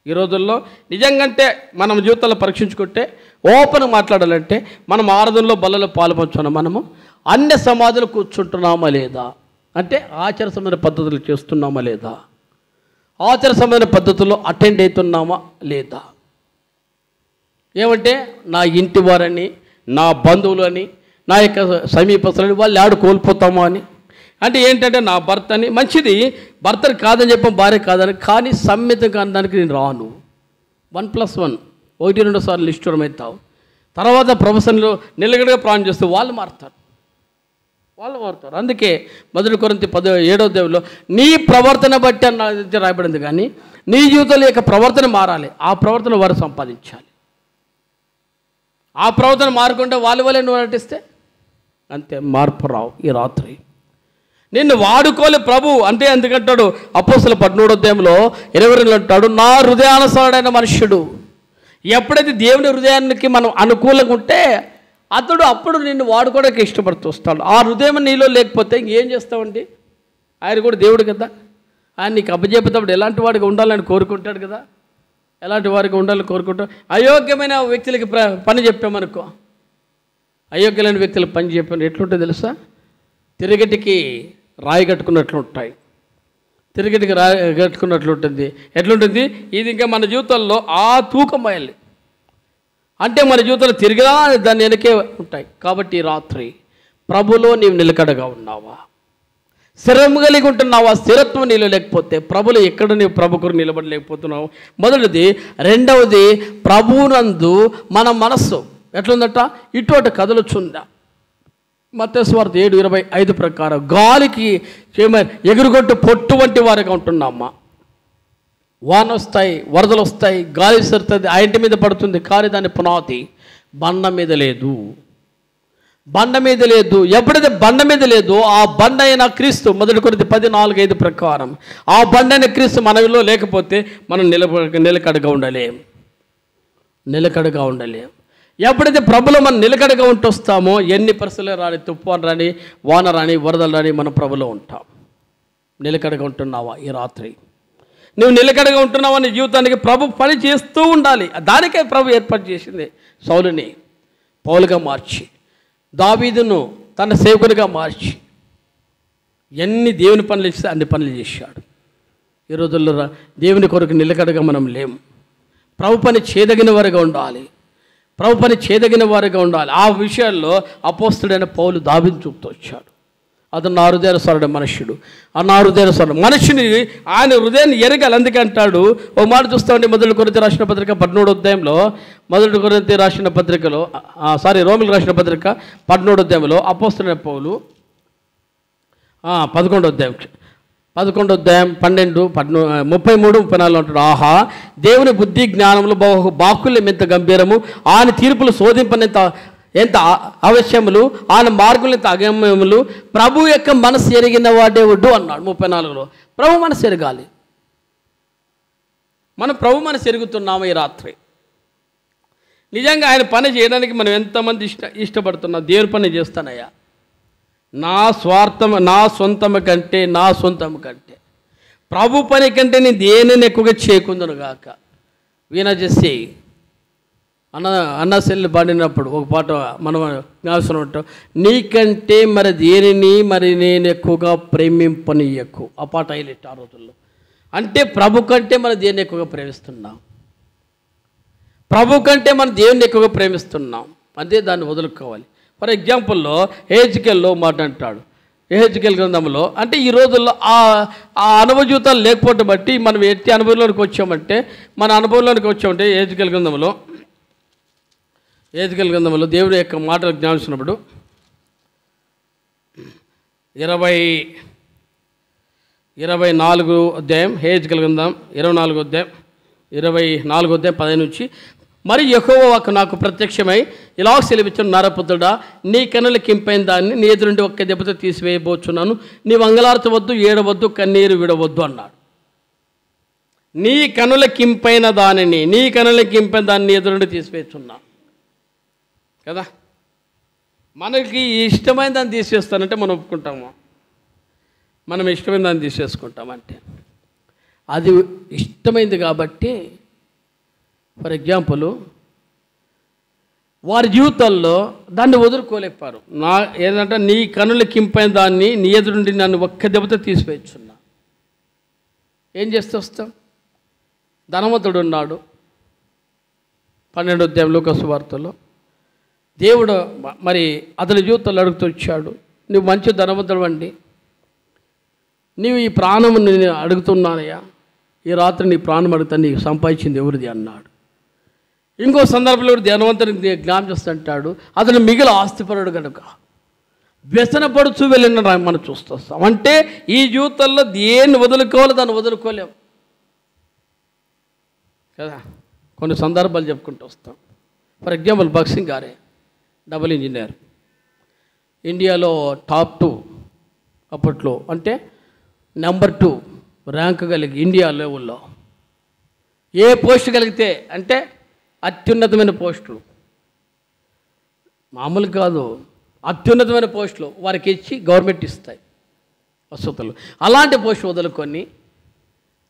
ఈ రోజుల్లో నిజంగాంటే మనం జీవితంలో పరీక్షించుకుంటే ఓపెన్ మాట్లాడాలంటే మనం ఆరాధనలో బలలో పాల్పంచున్నాం, మనము అన్ని సమాధులు కూర్చుంటున్నామా లేదా, అంటే ఆచార సంబంధ పద్ధతులు చేస్తున్నామా లేదా, ఆచార సంబంధ పద్ధతుల్లో అటెండ్ అవుతున్నామా లేదా. ఏమంటే నా ఇంటి వారని, నా బంధువులని, నా యొక్క సమీపస్తులని వాళ్ళు ఆడు కోల్పోతామా అని. అంటే ఏంటంటే నా భర్తని, మంచిది భర్తని కాదని చెప్పాం, భార్య కాదని, కానీ సమ్మితం కాని దానికి నేను రాను. 1+1 1-2 సార్లు నిష్ఠూరం అవుతావు. తర్వాత ప్రొఫెషన్లో నిలకడగా ప్రాణం చేస్తే వాళ్ళు మారుతారు. అందుకే మొదటి కొరింథీ 17వ అధ్యాయంలో నీ ప్రవర్తన బట్టి అన్న రాయబడింది. కానీ నీ జీవితంలో యొక్క ప్రవర్తన మారాలి, ఆ ప్రవర్తన వారు సంపాదించాలి. ఆ ప్రవర్తన మారకుండా వాళ్ళే నువ్వు నటిస్తే అంతే, మార్పు రావు. ఈ రాత్రి నిన్ను వాడుకోలే ప్రభు అంటే ఎందుకంటాడు అపోస్తలుల 13వ అధ్యాయంలో 22 అంటాడు, నా హృదయానుసారుడైన మనుష్యుడు. ఎప్పుడైతే దేవుని హృదయానికి మనం అనుకూలంగా ఉంటే అతడు అప్పుడు నిన్ను వాడుకోవడానికి ఇష్టపడుతూ వస్తాడు. ఆ హృదయం నీలో లేకపోతే ఇంకేం చేస్తావండి. ఆయన కూడా దేవుడు కదా, ఆయన నీకు అప్పజెప్పుతాడు ఎలాంటి వాడిగా ఉండాలని కోరుకుంటాడు కదా, ఎలాంటి వారికి ఉండాలని కోరుకుంటాడు. అయోగ్యమైన వ్యక్తులకి పని చెప్పామనుకో, అయోగ్యమైన వ్యక్తులకు పని చెప్పాను ఎట్లుంటుంది తెలుసా, తిరగటికి రాయి కట్టుకున్నట్లు ఉంటాయి, తిరగటికి రాయి కట్టుకున్నట్లు ఉంటుంది. ఎట్లుంటుంది ఇది, ఇంకా మన జీవితంలో ఆ తూకం అయ్యాలి అంటే మన జీవితంలో తిరిగినా దాన్ని వెనకే ఉంటాయి. కాబట్టి రాత్రి ప్రభులో నీవు నిలకడగా ఉన్నావా, స్థిరము కలిగి ఉంటున్నావా, స్థిరత్వం నీలో లేకపోతే ప్రభులో ఎక్కడ నీవు ప్రభు కొరకు నిలబడలేకపోతున్నావు. మొదటిది. రెండవది, ప్రభువునందు మన మనస్సు ఎట్లుందట, ఇటు అటు కదలుచుందా. మత్తయి సువార్త 7:25 ప్రకారం గాలికి ఎగురుగొట్టు పొట్టు వంటి వారిగా ఉంటున్నామా. వాన వస్తాయి, వరదలు వస్తాయి, గాలి సరుతుంది, ఆ ఇంటి మీద పడుతుంది, కానీ దాని పునాది బండ మీద లేదు. ఎప్పుడైతే బండ మీద లేదో ఆ బండ అయిన క్రీస్తు, మొదటి కొరింథీ 10:4-5 ప్రకారం ఆ బండ అయిన క్రీస్తు మనలో లేకపోతే మనం నిలకడగా ఉండలేం. ఎప్పుడైతే ప్రభులో మనం నిలకడగా ఉంటొస్తామో ఎన్ని పరిస్థితులు రాని, తుఫాను రాని, వాన రాని, వరదలు రాని, మనం ప్రభులో ఉంటాం. నిలకడగా ఉంటున్నావా ఈ రాత్రి? నువ్వు నిలకడగా ఉంటున్నావా? నీ జీవితానికి ప్రభు పని చేస్తూ ఉండాలి. దానికే ప్రభు ఏర్పాటు చేసింది సౌలుని పౌలుగా మార్చి, దావీదును తన సేవకునిగా మార్చి, ఎన్ని దేవుని పనులు ఇస్తే అన్ని పనులు చేశాడు. ఈ రోజుల్లో దేవుని కొరకు నిలకడగా మనం లేము. ప్రభు పని చేయదగిన వారిగా ఉండాలి. ఆ విషయాల్లో అపోస్తలుడైన పౌలు దావీదును చూపుతూ వచ్చాడు. అతను నా హృదయానుసారుడైన మనుష్యుడు. ఆ నా హృదయానుసారుడు మనుషుని ఆయన హృదయాన్ని ఎరగాలి. అందుకే అంటాడు, ఓ మాట చూస్తామండి మొదటి కొరింథీ రాసిన పత్రిక 13వ అధ్యాయంలో, రోమిలకు రాసిన పత్రిక 13వ అధ్యాయంలో అపోస్తలుడైన పౌలు 11వ అధ్యాయం 12, 33, 34 అంటాడు, ఆహా దేవుని బుద్ధి జ్ఞానములు బాకుల్యం ఎంత గంభీరము, ఆయన తీర్పులు శోధింపనంత ఎంత అవశ్యములు, ఆయన మార్గులు ఎంత అగమ్యములు, ప్రభు యొక్క మనసు ఎరిగిన వాడేవుడు అన్నాడు 34లో. ప్రభు మనసు ఎరగాలి. మనం ప్రభు మనసు ఎరుగుతున్నాము ఈ రాత్రి. నిజంగా ఆయన పని చేయడానికి మనం ఎంతమంది ఇష్టపడుతున్నాం. దేవుని పని చేస్తానయ్యా, నా సొంతము కంటే ప్రభు పని కంటే నేను దేనిని ఎక్కువగా చేయకుందును గాక. వీణ చేసి అన్న సెల్లు పాడినప్పుడు ఒక పాట మనం జ్ఞాపకం ఉంటాం, నీకంటే మరి దేనిని మరి నేను ఎక్కువగా ప్రేమింపనీయకు. ఆ పాట హైలైట్ ఆ రోజుల్లో. అంటే ప్రభు కంటే మనం దేన్ని ఎక్కువగా ప్రేమిస్తున్నాం, అదే దాన్ని వదులుకోవాలి. ఫర్ ఎగ్జాంపుల్లో హెజ్కేల్లో మాట అంటాడు, హెజ్కేల్ గ్రంథంలో. అంటే ఈ రోజుల్లో ఆ అనుభవ జీవితాలు లేకపోవడం బట్టి మనం ఎట్టి అనుభవంలోనికి వచ్చామంటే హెజ్కేల్ గ్రంథంలో దేవుడి యొక్క మాటలు జ్ఞానిస్తున్నప్పుడు 24వ అధ్యాయం, హెజ్కేల్ గ్రంథం 24వ అధ్యాయం 15 నుంచి, మరి యెహోవా వాక్కు నాకు ప్రత్యక్షమై ఇలా సెలవిచ్చాను, నరపుత్రుడా, నీ కన్నులకి ఇంపైన దాన్ని నీ ఎదురు నుండి ఒక్క దెబ్బతో తీసివేయబోచున్నాను, నీ వంగలార్చవద్దు, ఏడవద్దు, కన్నీరు విడవద్దు అన్నాడు. నీ కనులకింపైన దానిని నీ ఎదురుండి తీసివేస్తున్నా కదా. మనకి ఇష్టమైన దాన్ని తీసేస్తానంటే మనం ఒప్పుకుంటాము, మనం ఇష్టమైన దాన్ని తీసేసుకుంటామంటే అది ఇష్టమైంది కాబట్టి. ఫర్ ఎగ్జాంపుల్, వారి జీవితాల్లో దాన్ని వదులుకోలేపారు. ఏంటంటే నీ కనులకింపైన దాన్ని నీ ఎదురుండి నన్ను ఒక్క దెబ్బతో తీసివేస్తున్నా. ఏం చేస్తే వస్తాం? ధనవంతుడు ఉన్నాడు, 12వ అధ్యాయం లూకా సువార్తలో దేవుడు మరి అతని జీవితంలో అడుగుతూ వచ్చాడు, నువ్వు మంచి ధనవంతుడు అండి, నీవు ఈ ప్రాణము నేను అడుగుతున్నానయ్యా, ఈ రాత్రి నీ ప్రాణం అడుగుతా, నీకు సంపాదించింది ఎవరిది అన్నాడు. ఇంకో సందర్భంలో ధనవంతుడిని జ్ఞాపకం చేస్తుంటాడు, అతను మిగిలిన ఆస్తిపరుడు కనుక వ్యసనపడుచు వెళ్ళిన మనం చూస్తాం. అంటే ఈ జీవితంలో దేన్ని వదులుకోవాలో దాన్ని వదులుకోలేం కదా. కొన్ని సందర్భాలు చెప్పుకుంటూ వస్తాం. ఫర్ ఎగ్జాంపుల్, భగత్ సింగ్ గారే డబుల్ ఇంజనీర్, ఇండియాలో టాప్ 2 అప్పట్లో, అంటే నెంబర్ 2 ర్యాంక్ కలిగి ఇండియా లెవెల్లో ఏ పోస్ట్ కలిగితే అంటే అత్యున్నతమైన పోస్టులు, మామూలు కాదు, అత్యున్నతమైన పోస్టులు వారికి ఇచ్చి గవర్నమెంట్ ఇస్తాయి వసతులు. అలాంటి పోస్టు వదులుకొని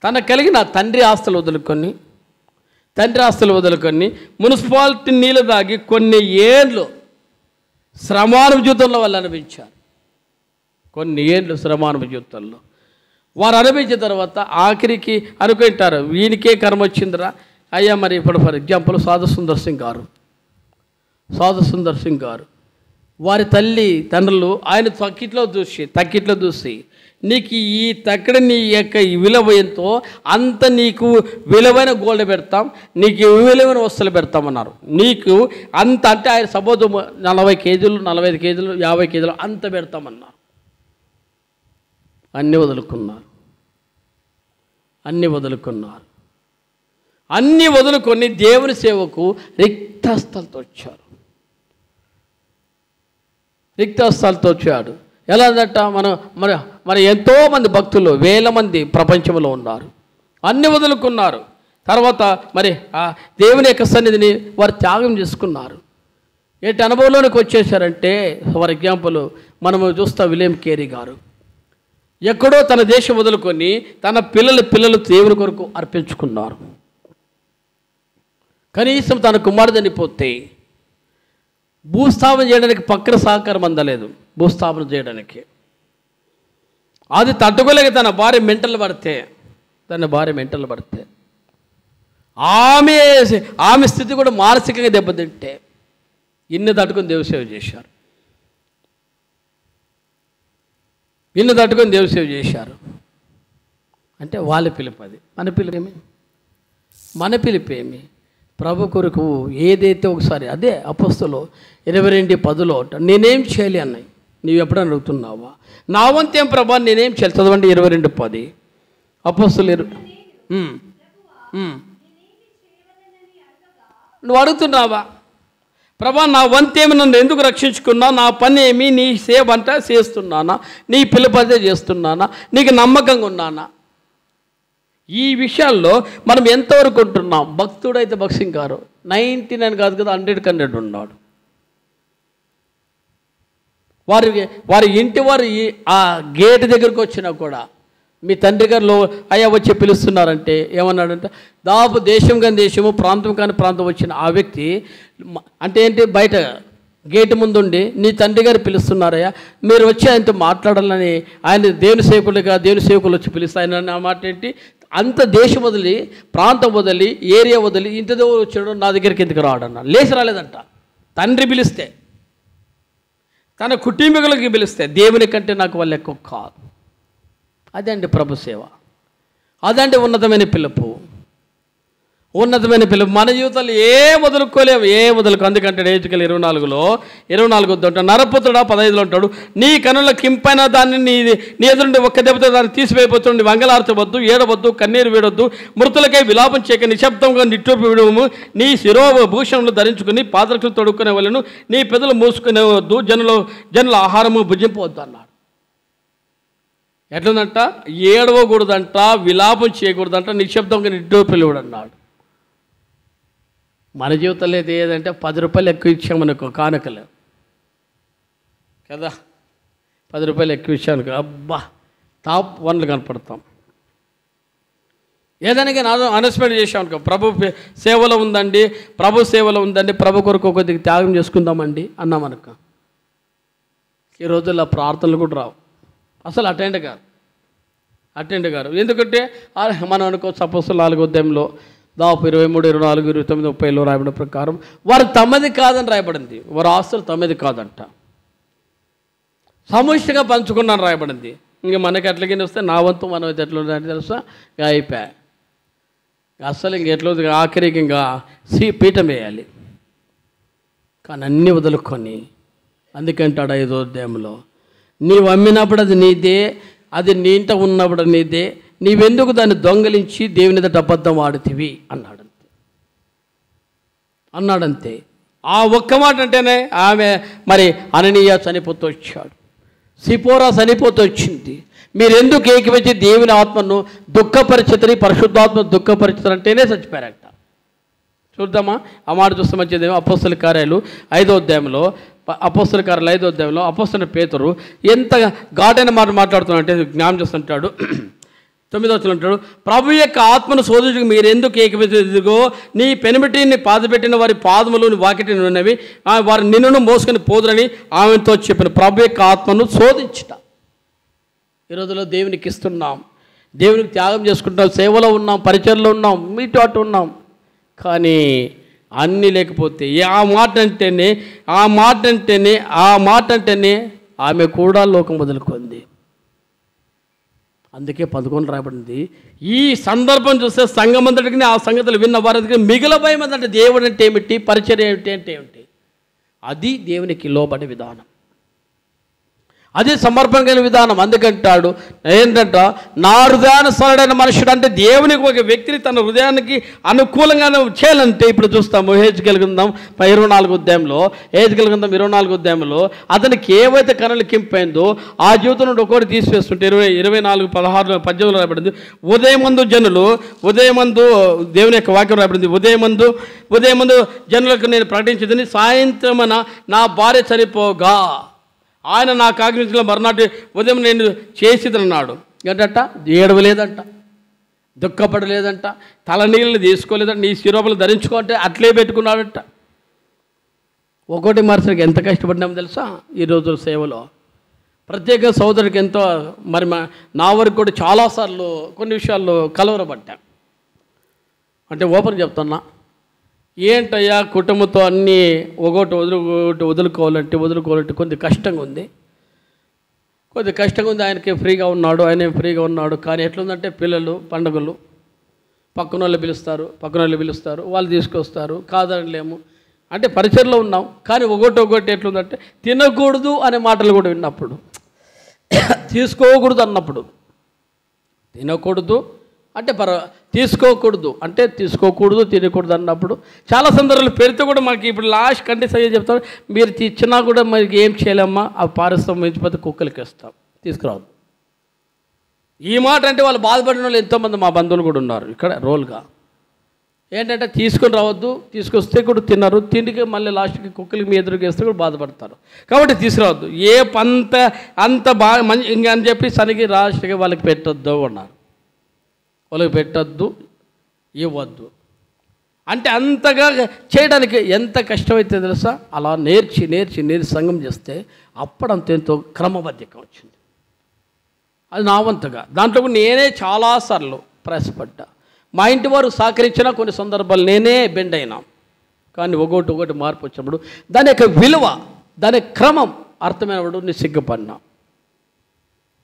తనకు కలిగిన తండ్రి ఆస్తులు వదులుకొని మున్సిపాలిటీ నీళ్ళు తాగి కొన్ని ఏళ్ళు శ్రమానుభవ జీవితంలో వాళ్ళు అనుభవించారు. కొన్ని ఏళ్ళు శ్రమానుభవ జీవితంలో వారు అనుభవించిన తర్వాత ఆఖరికి అనుకుంటారు, వీనికే కర్మ వచ్చిందిరా అయ్యా. మరి ఇప్పుడు ఫర్ ఎగ్జాంపుల్ సాధు సుందర్ సింగ్ గారు వారి తల్లి తండ్రులు ఆయన తక్కిట్లో చూసి నీకు ఈ తక్కడ నీ యొక్క విలువ ఎంతో అంత నీకు విలువైన గోల్డ్ పెడతాం, నీకు విలువైన వస్తువులు పెడతామన్నారు. నీకు అంత అంటే ఆయన సపోజ్ 40 కేజీలు 45 కేజీలు 50 కేజీలు అంత పెడతామన్నారు. అన్నీ వదులుకొని దేవుని సేవకు రిక్తస్థలతో వచ్చాడు. ఎలా అందట మన ఎంతోమంది భక్తులు, వేల మంది ప్రపంచంలో ఉన్నారు, అన్ని వదులుకున్నారు. తర్వాత మరి ఆ దేవుని యొక్క సన్నిధిని వారు త్యాగం చేసుకున్నారు. ఏంటి అనుభవంలోనికి వచ్చేసారంటే, ఫర్ ఎగ్జాంపుల్ మనము చూస్తా విలియం కేరీ గారు ఎక్కడో తన దేశం వదులుకొని తన పిల్లలు దేవుని కొరకు అర్పించుకున్నారు. కనీసం తన కుమారుడు చనిపోతే భూస్థాపన చేయడానికి పక్కన సహకారం అందలేదు. భూస్థాపన చేయడానికి అది తట్టుకోలేక తన భార్య మెంటలు పడితే ఆమె స్థితి కూడా మానసికంగా దెబ్బతింటే ఇన్ని తట్టుకొని దేవుసేవ చేశారు. అంటే వాళ్ళ పిలుపు అది. మన పిలుపేమి ప్రభు కొరకు ఏదైతే ఒకసారి అదే అపోస్తలు 22:10 నేనేం చేయాలి అన్నాయి. నీవు ఎప్పుడైనా అడుగుతున్నావా నా వంతేం ప్రభా నేనేం చేయాలి? చదవండి 22:10 అపోస్తలు. నువ్వు అడుగుతున్నావా ప్రభా నా వంతేమి, నన్ను ఎందుకు రక్షించుకున్నా, నా పని ఏమి, నీ సేవ అంట చేస్తున్నానా, నీ పిలుపదే చేస్తున్నానా, నీకు నమ్మకంగా ఉన్నానా? ఈ విషయాల్లో మనం ఎంతవరకు ఉంటున్నాం? భక్తుడైతే భగత్ సింగ్ గారు 99 కాదు కదా, 100 ఉన్నాడు. వారి ఇంటి వారు ఆ గేట్ దగ్గరకు వచ్చినా కూడా మీ తండ్రి గారు అయ్యా వచ్చి పిలుస్తున్నారంటే ఏమన్నాడంటే, దాపు దేశం కాని దేశము ప్రాంతం కాని ప్రాంతం వచ్చిన ఆ వ్యక్తి అంటే ఏంటి, బయట గేటు ముందుండి నీ తండ్రి గారు పిలుస్తున్నారయ్యా, మీరు వచ్చి ఆయనతో మాట్లాడాలని, ఆయన దేవుని సేవకులు వచ్చి పిలుస్తాయని ఆ మాట ఏంటి, అంత దేశం వదిలి ప్రాంతం వదిలి ఏరియా వదిలి ఇంత దూరం వచ్చాడు నా దగ్గరికి ఎందుకు రావడన్నా? లేచి రాలేదంట. తండ్రి పిలిస్తే, తన కుటుంబీకులకి పిలిస్తే దేవుని కంటే నాకు వాళ్ళు ఎక్కువ కాదు. అదండి ప్రభు సేవ, అదండి ఉన్నతమైన పిలుపు. మన జీవితాలు వదులుకోలేము. అందుకంటే ఏజ్కెళ్ళి 24 నరపుత్రుడా 15లో ఉంటాడు, నీ కనుల కింపైన దాన్ని నీ ఎదురుండి ఒక్క దెబ్బతో దాన్ని తీసివేయబోతుంది. వంగలార్చవద్దు, ఏడవద్దు, కన్నీరు వీడొద్దు, మృతులకై విలాపం చేయక నిశ్శబ్దంగా నిట్టూర్పు విడవము, నీ శిరోభూషణలు ధరించుకుని పాత్రలు తొడుక్కునే వాళ్ళను, నీ పెదలు మూసుకునేవద్దు, జనుల ఆహారము భుజింపవద్దు అన్నాడు. ఎట్లుందంట, ఏడవకూడదంట, విలాపం చేయకూడదంట, నిశ్శబ్దంగా నిట్టూర్పులేవుడు అన్నాడు. మన జీవితంలో ఏదంటే 10 రూపాయలు ఎక్కువ ఇచ్చామనుకో కానుకలు కదా, 10 రూపాయలు ఎక్కువ ఇచ్చామనుకో అబ్బా టాప్ 1 కనపడతాం. ఏదైనా అనౌన్స్మెంట్ చేసామనుకో, ప్రభు సేవలో ఉందండి, ప్రభు సేవలో ఉందండి, ప్రభు కొరకు కొద్దిగా త్యాగం చేసుకుందామండి అన్నామనుకో, ఈ రోజుల్లో ప్రార్థనలు కూడా రావు, అసలు అటెండ్ గారు. ఎందుకంటే మనం అనుకో సపోజ్ 4వ అధ్యాయంలో దాపు 23, 24, 29, 30లో రాయబడిన ప్రకారం వారు తమది కాదని రాయబడింది. వారి ఆస్తులు తమది కాదంట, సమిష్టిగా పంచుకున్నాను రాయబడింది. ఇంకా మనకి ఎట్లకి వస్తే నా వంతు మనం అయితే ఎట్లా ఉందంటే తెలుసా, అయిపోయా అసలు ఇంకెట్లో ఆఖరికి ఇంకా పీఠం వేయాలి. కానీ అన్నీ వదులుకొని, అందుకంటాడు 5వ అధ్యాయంలో, నీవు అమ్మినప్పుడు అది నీదే, అది నీ ఇంట ఉన్నప్పుడు నీదే, నీవెందుకు దాన్ని దొంగలించి దేవుని ఎదుట అబద్ధం ఆడుతివి అన్నాడంతే. ఆ ఒక్క మాట అంటేనే ఆమె మరి అననీయ చనిపోతూ వచ్చాడు, సిపోరా చనిపోతూ వచ్చింది. మీరెందుకు ఏకమొచ్చి దేవుని ఆత్మను దుఃఖపరిచితని, పరిశుద్ధాత్మ దుఃఖపరిచితని అంటేనే చచ్చిపోయారట. చూద్దామా ఆ మాట చూస్తే మంచిదేమో. అపోస్తల కార్యాలు 5వ అధ్యాయంలో, అపోస్తల కార్యాలు 5వ అధ్యాయంలో అపోస్తలుడైన పేతురు ఎంత ఘాటైన మాట మాట్లాడుతున్నాడంటే జ్ఞానం చేస్తుంటాడు. 9వ వచనంలో అంటాడు, ప్రభు యొక్క ఆత్మను శోధించుకు మీరెందుకు ఏకమొచ్చిదిగో, నీ పెనిమిటిని పాదపెట్టిన వారి పాదములు వాకిటి ఉన్నవి, వారి నిన్నును మోసుకొని పోదురని ఆమెతో చెప్పిన. ప్రభు యొక్క ఆత్మను శోధించుట. ఈ రోజులో దేవునికి ఇస్తున్నాం, దేవునికి త్యాగం చేసుకుంటాం, సేవలో ఉన్నాం, పరిచర్లో ఉన్నాం, మీతో అటు ఉన్నాం. కానీ అన్నీ లేకపోతే ఆ మాట అంటేనే ఆమె కూడా లోకం వదులుకుంది. అందుకే 11 రాయబడింది. ఈ సందర్భం చూస్తే సంఘమంతటికి ఆ సంగతులు విన్న వారికి మిగిలిపోయేమంటే దేవుడు అంటే ఏమిటి, పరిచర్య ఏమిటి, అది దేవునికి లోబడే విధానం, అది సమర్పణ కలిగిన విధానం. అందుకంటాడు ఏంటంట, నా హృదయానుసారుడైన మనుషుడు అంటే దేవునికి ఒక వ్యక్తిని తన హృదయానికి అనుకూలంగా చేయాలంటే, ఇప్పుడు చూస్తాము హెజ్కేలు గ్రంథం 24వ అధ్యాయంలో అతనికి ఏవైతే కనులు కింపైందో ఆ జీవితం నుండి ఒకటి తీసివేస్తుంటే 24, 16, 18 రాయబడింది. ఉదయమందు దేవుని యొక్క వాక్యం రాయబడింది. ఉదయమందు జనులకు నేను ప్రకటించేదని, సాయంత్రమున నా భార్య చనిపోగా ఆయన నాకు ఆజ్ఞించిన మర్నాటి ఉదయం నేను చేసిదన్నాడు. ఏంటంట, ఏడవలేదంట, దుఃఖపడలేదంట, తలనీళ్ళు తీసుకోలేదంట, నీ శిరోపలు ధరించుకుంటే అట్లే పెట్టుకున్నాడంట. ఒకటి మరుసరికి ఎంత కష్టపడినామో తెలుసా ఈ రోజు సేవలో. ప్రత్యేక సోదరుడికి ఎంతో మరి నా వరకు కూడా చాలాసార్లు కొన్ని విషయాల్లో కలవరపడ్డా. అంటే ఓపెన్ చెప్తున్నా, ఏంటయ్యా కుటుంబంతో అన్నీ ఒకటి వదులుకోవాలంటే కొద్ది కష్టంగా ఉంది. ఆయనకి ఫ్రీగా ఉన్నాడు. కానీ ఎట్లుందంటే పిల్లలు, పండుగలు, పక్కన వాళ్ళు పిలుస్తారు, వాళ్ళు తీసుకొస్తారు, కాదనలేము. అంటే పరిచయలో ఉన్నాం, కానీ ఒకటి ఎట్లుందంటే తినకూడదు అనే మాటలు కూడా విన్నప్పుడు, తీసుకోకూడదు అన్నప్పుడు, తినకూడదు అంటే తీసుకోకూడదు తినకూడదు అన్నప్పుడు చాలా సందర్భాలు పెడితే కూడా మనకి ఇప్పుడు లాస్ట్ కండిషన్ ఏం చెప్తారు, మీరు ఇచ్చినా కూడా మనకి ఏం చేయలేమ్మా, అవి పారిస్తాం, మించిపోతే కుక్కలకి ఇస్తాం, తీసుకురావద్దు. ఈ మాట అంటే వాళ్ళు బాధపడిన వాళ్ళు ఎంతోమంది మా బంధువులు కూడా ఉన్నారు ఇక్కడ రోల్గా. ఏంటంటే తీసుకొని రావద్దు, తీసుకొస్తే కూడా తిన్నారు, తిండికి మళ్ళీ లాస్ట్కి కుక్కలకి మీ ఎదురుగా వేస్తే కూడా బాధపడతారు. కాబట్టి తీసుకురావద్దు, ఏ అంత బాగా మంచి ఇంకా అని చెప్పి సనికి లాస్ట్గా వాళ్ళకి పెట్టొద్దు అన్నారు. వాళ్ళకి పెట్టద్దు, ఇవ్వద్దు అంటే అంతగా చేయడానికి ఎంత కష్టమైతే తెలుసా. అలా నేర్చి సంఘం చేస్తే అప్పుడంతెంతో క్రమబద్ధకం వచ్చింది. అది నా వంతుగా దాంట్లో నేనే చాలాసార్లు ప్రయాసపడ్డా. మా ఇంటి వారు సహకరించిన కొన్ని సందర్భాలు నేనే బెండ్ అయినా. కానీ ఒకటి మార్పు వచ్చినప్పుడు దాని యొక్క విలువ, దాని క్రమం అర్థమైనప్పుడు నేను సిగ్గుపడినా.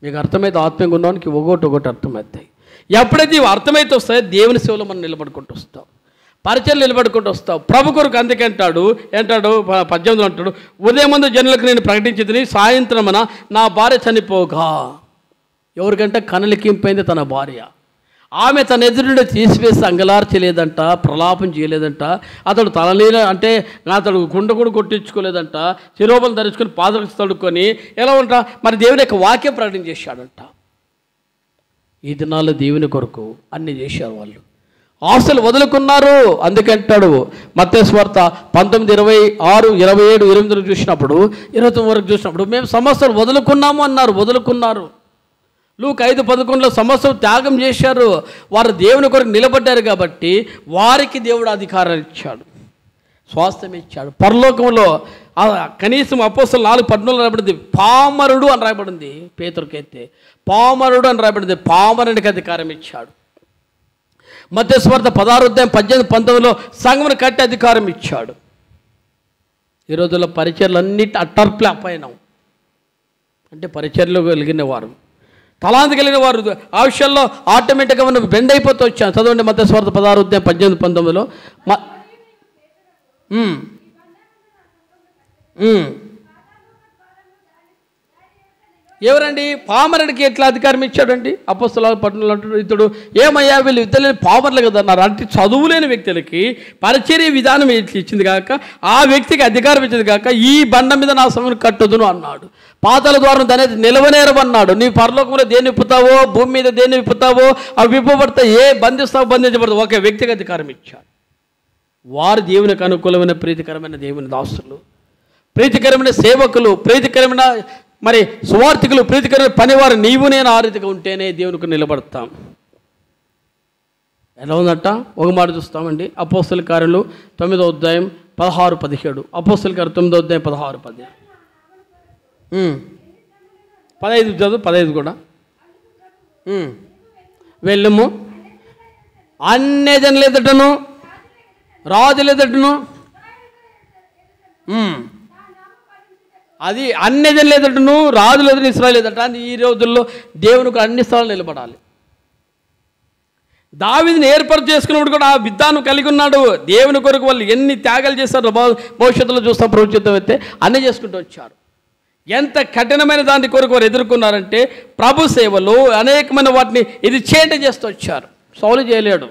మీకు అర్థమైతే ఆత్మీయంగా ఉన్నవానికి ఒకటి అర్థమవుతాయి. ఎప్పుడైతే ఇవి అర్థమైతే వస్తాయో దేవుని సేవలో మనం నిలబడుకుంటూ వస్తాం, పరిచయలు నిలబడుకుంటూ వస్తాం. ప్రభు కొరకు అందుకే అంటాడు 18 అంటాడు, ఉదయమందు జనులకు నేను ప్రకటించేది, సాయంత్రమున నా భార్య చనిపోగా. ఎవరికంటే కనులకింపైంది తన భార్య. ఆమె తన ఎదురుండి తీసివేసి అంగలార్చలేదంట, ప్రలాపం చేయలేదంట, అతడు తలనీల అంటే అతడు గుండె కూడా కొట్టించుకోలేదంట, శిరోపలు ధరించుకొని పాదలు తడుకొని ఎలా ఉంటా మరి దేవుని యొక్క వాక్యం ప్రకటన చేశాడంట. ఈ దినాల్లో దేవుని కొరకు అన్ని చేశారు వాళ్ళు. ఆశలు వదులుకున్నారు. అందుకంటాడు మత్తయి సువార్త 19:26, 27, 28 చూసినప్పుడు 29 వరకు చూసినప్పుడు మేము సమస్యలు వదులుకున్నాము అన్నారు. వదులుకున్నారు. లూకా 5:11లో సమస్యలు త్యాగం చేశారు. వారు దేవుని కొరకు నిలబడ్డారు కాబట్టి వారికి దేవుడు అధికారాలు ఇచ్చాడు, స్వాస్థ్యం ఇచ్చాడు. పరలోకంలో కనీసం అపోస్తలుల 4:14 రాయబడింది, పామరుడు అని రాయబడింది. పేతురుకైతే పామరుడు అని రాయబడింది. పామరునికి అధికారం ఇచ్చాడు. మత్తయి సువార్త 16:18-19లో సంఘమును కట్టి అధికారం ఇచ్చాడు. ఈ రోజుల్లో పరిచర్లన్నిటి అట్టర్ప్లే అప్పయినాం. అంటే పరిచర్లో కలిగిన వారు, తలాంతి కలిగిన వారు ఆ విషయాల్లో ఆటోమేటిక్గా మనం బెండ్ అయిపోతూ వచ్చాం. చదవండి మత్తయి సువార్త 16:18-19లో. ఎవరండి? పామరుడికి ఎట్లా అధికారం ఇచ్చాడండి? అపోస్తలుల పట్టణంలో ఇతడు ఏమయ్యా వీళ్ళు ఇద్దరు పామర్లు కదా అన్నారు. అంటే చదువులేని వ్యక్తులకి పరిచర్య విధానం ఇచ్చింది కాక, ఆ వ్యక్తికి అధికారం ఇచ్చింది కాక, ఈ బండ మీద నా సొమ్మును కట్టుదును అన్నాడు. పాతాళ ద్వారం దాని నిలవనేరమన్నాడు. నీ పరలోకంలో దేన్ని విప్పుతావో, భూమి మీద దేన్ని విప్పుతావో అవి విప్పబడతా, ఏ బంధిస్తావో బంధించబడతావు. ఒక వ్యక్తికి అధికారం ఇచ్చాడు. వారు దేవునికి అనుకూలమైన ప్రీతికరమైన దేవుని దాసులు, ప్రీతికరమైన సేవకులు, ప్రీతికరమైన మరి సువార్థికులు, ప్రీతికరమైన పనివారు. నీవు నేను ఆ రీతిగా ఉంటేనే దేవునికి నిలబడతాం. ఎలా ఉందట? ఒక మాట చూస్తామండి. అపోస్తల కార్యాలు 9వ అధ్యాయం 16-17. అపోస్తల కార్యాలు 9వ అధ్యాయం 16-17. 15 చదువు, 15 కూడా. వెళ్ళము అన్యజనుల ఎదుటను రాజుల ఎదుటను, అది అన్యజనుల ఎదుటను రాజుల ఎదుట ఇశ్రాయేలు ఎదుట. అని ఈ రోజుల్లో దేవునికి అన్ని స్థలాలు నిలబడాలి. దావీదుని ఏర్పాటు చేసుకున్నప్పుడు కూడా ఆ విధానం కలిగి ఉన్నాడు. దేవుని కొరకు వాళ్ళు ఎన్ని త్యాగాలు చేస్తారో భవిష్యత్తులో చూస్తాం. ప్రభుత్వం అయితే అన్నీ చేసుకుంటూ వచ్చారు. ఎంత కఠినమైన దాని కొరకు వారు ఎదుర్కొన్నారంటే ప్రభు సేవలు అనేకమైన వాటిని ఇది చేస్తూ వచ్చారు. సౌలు చేయలేడు.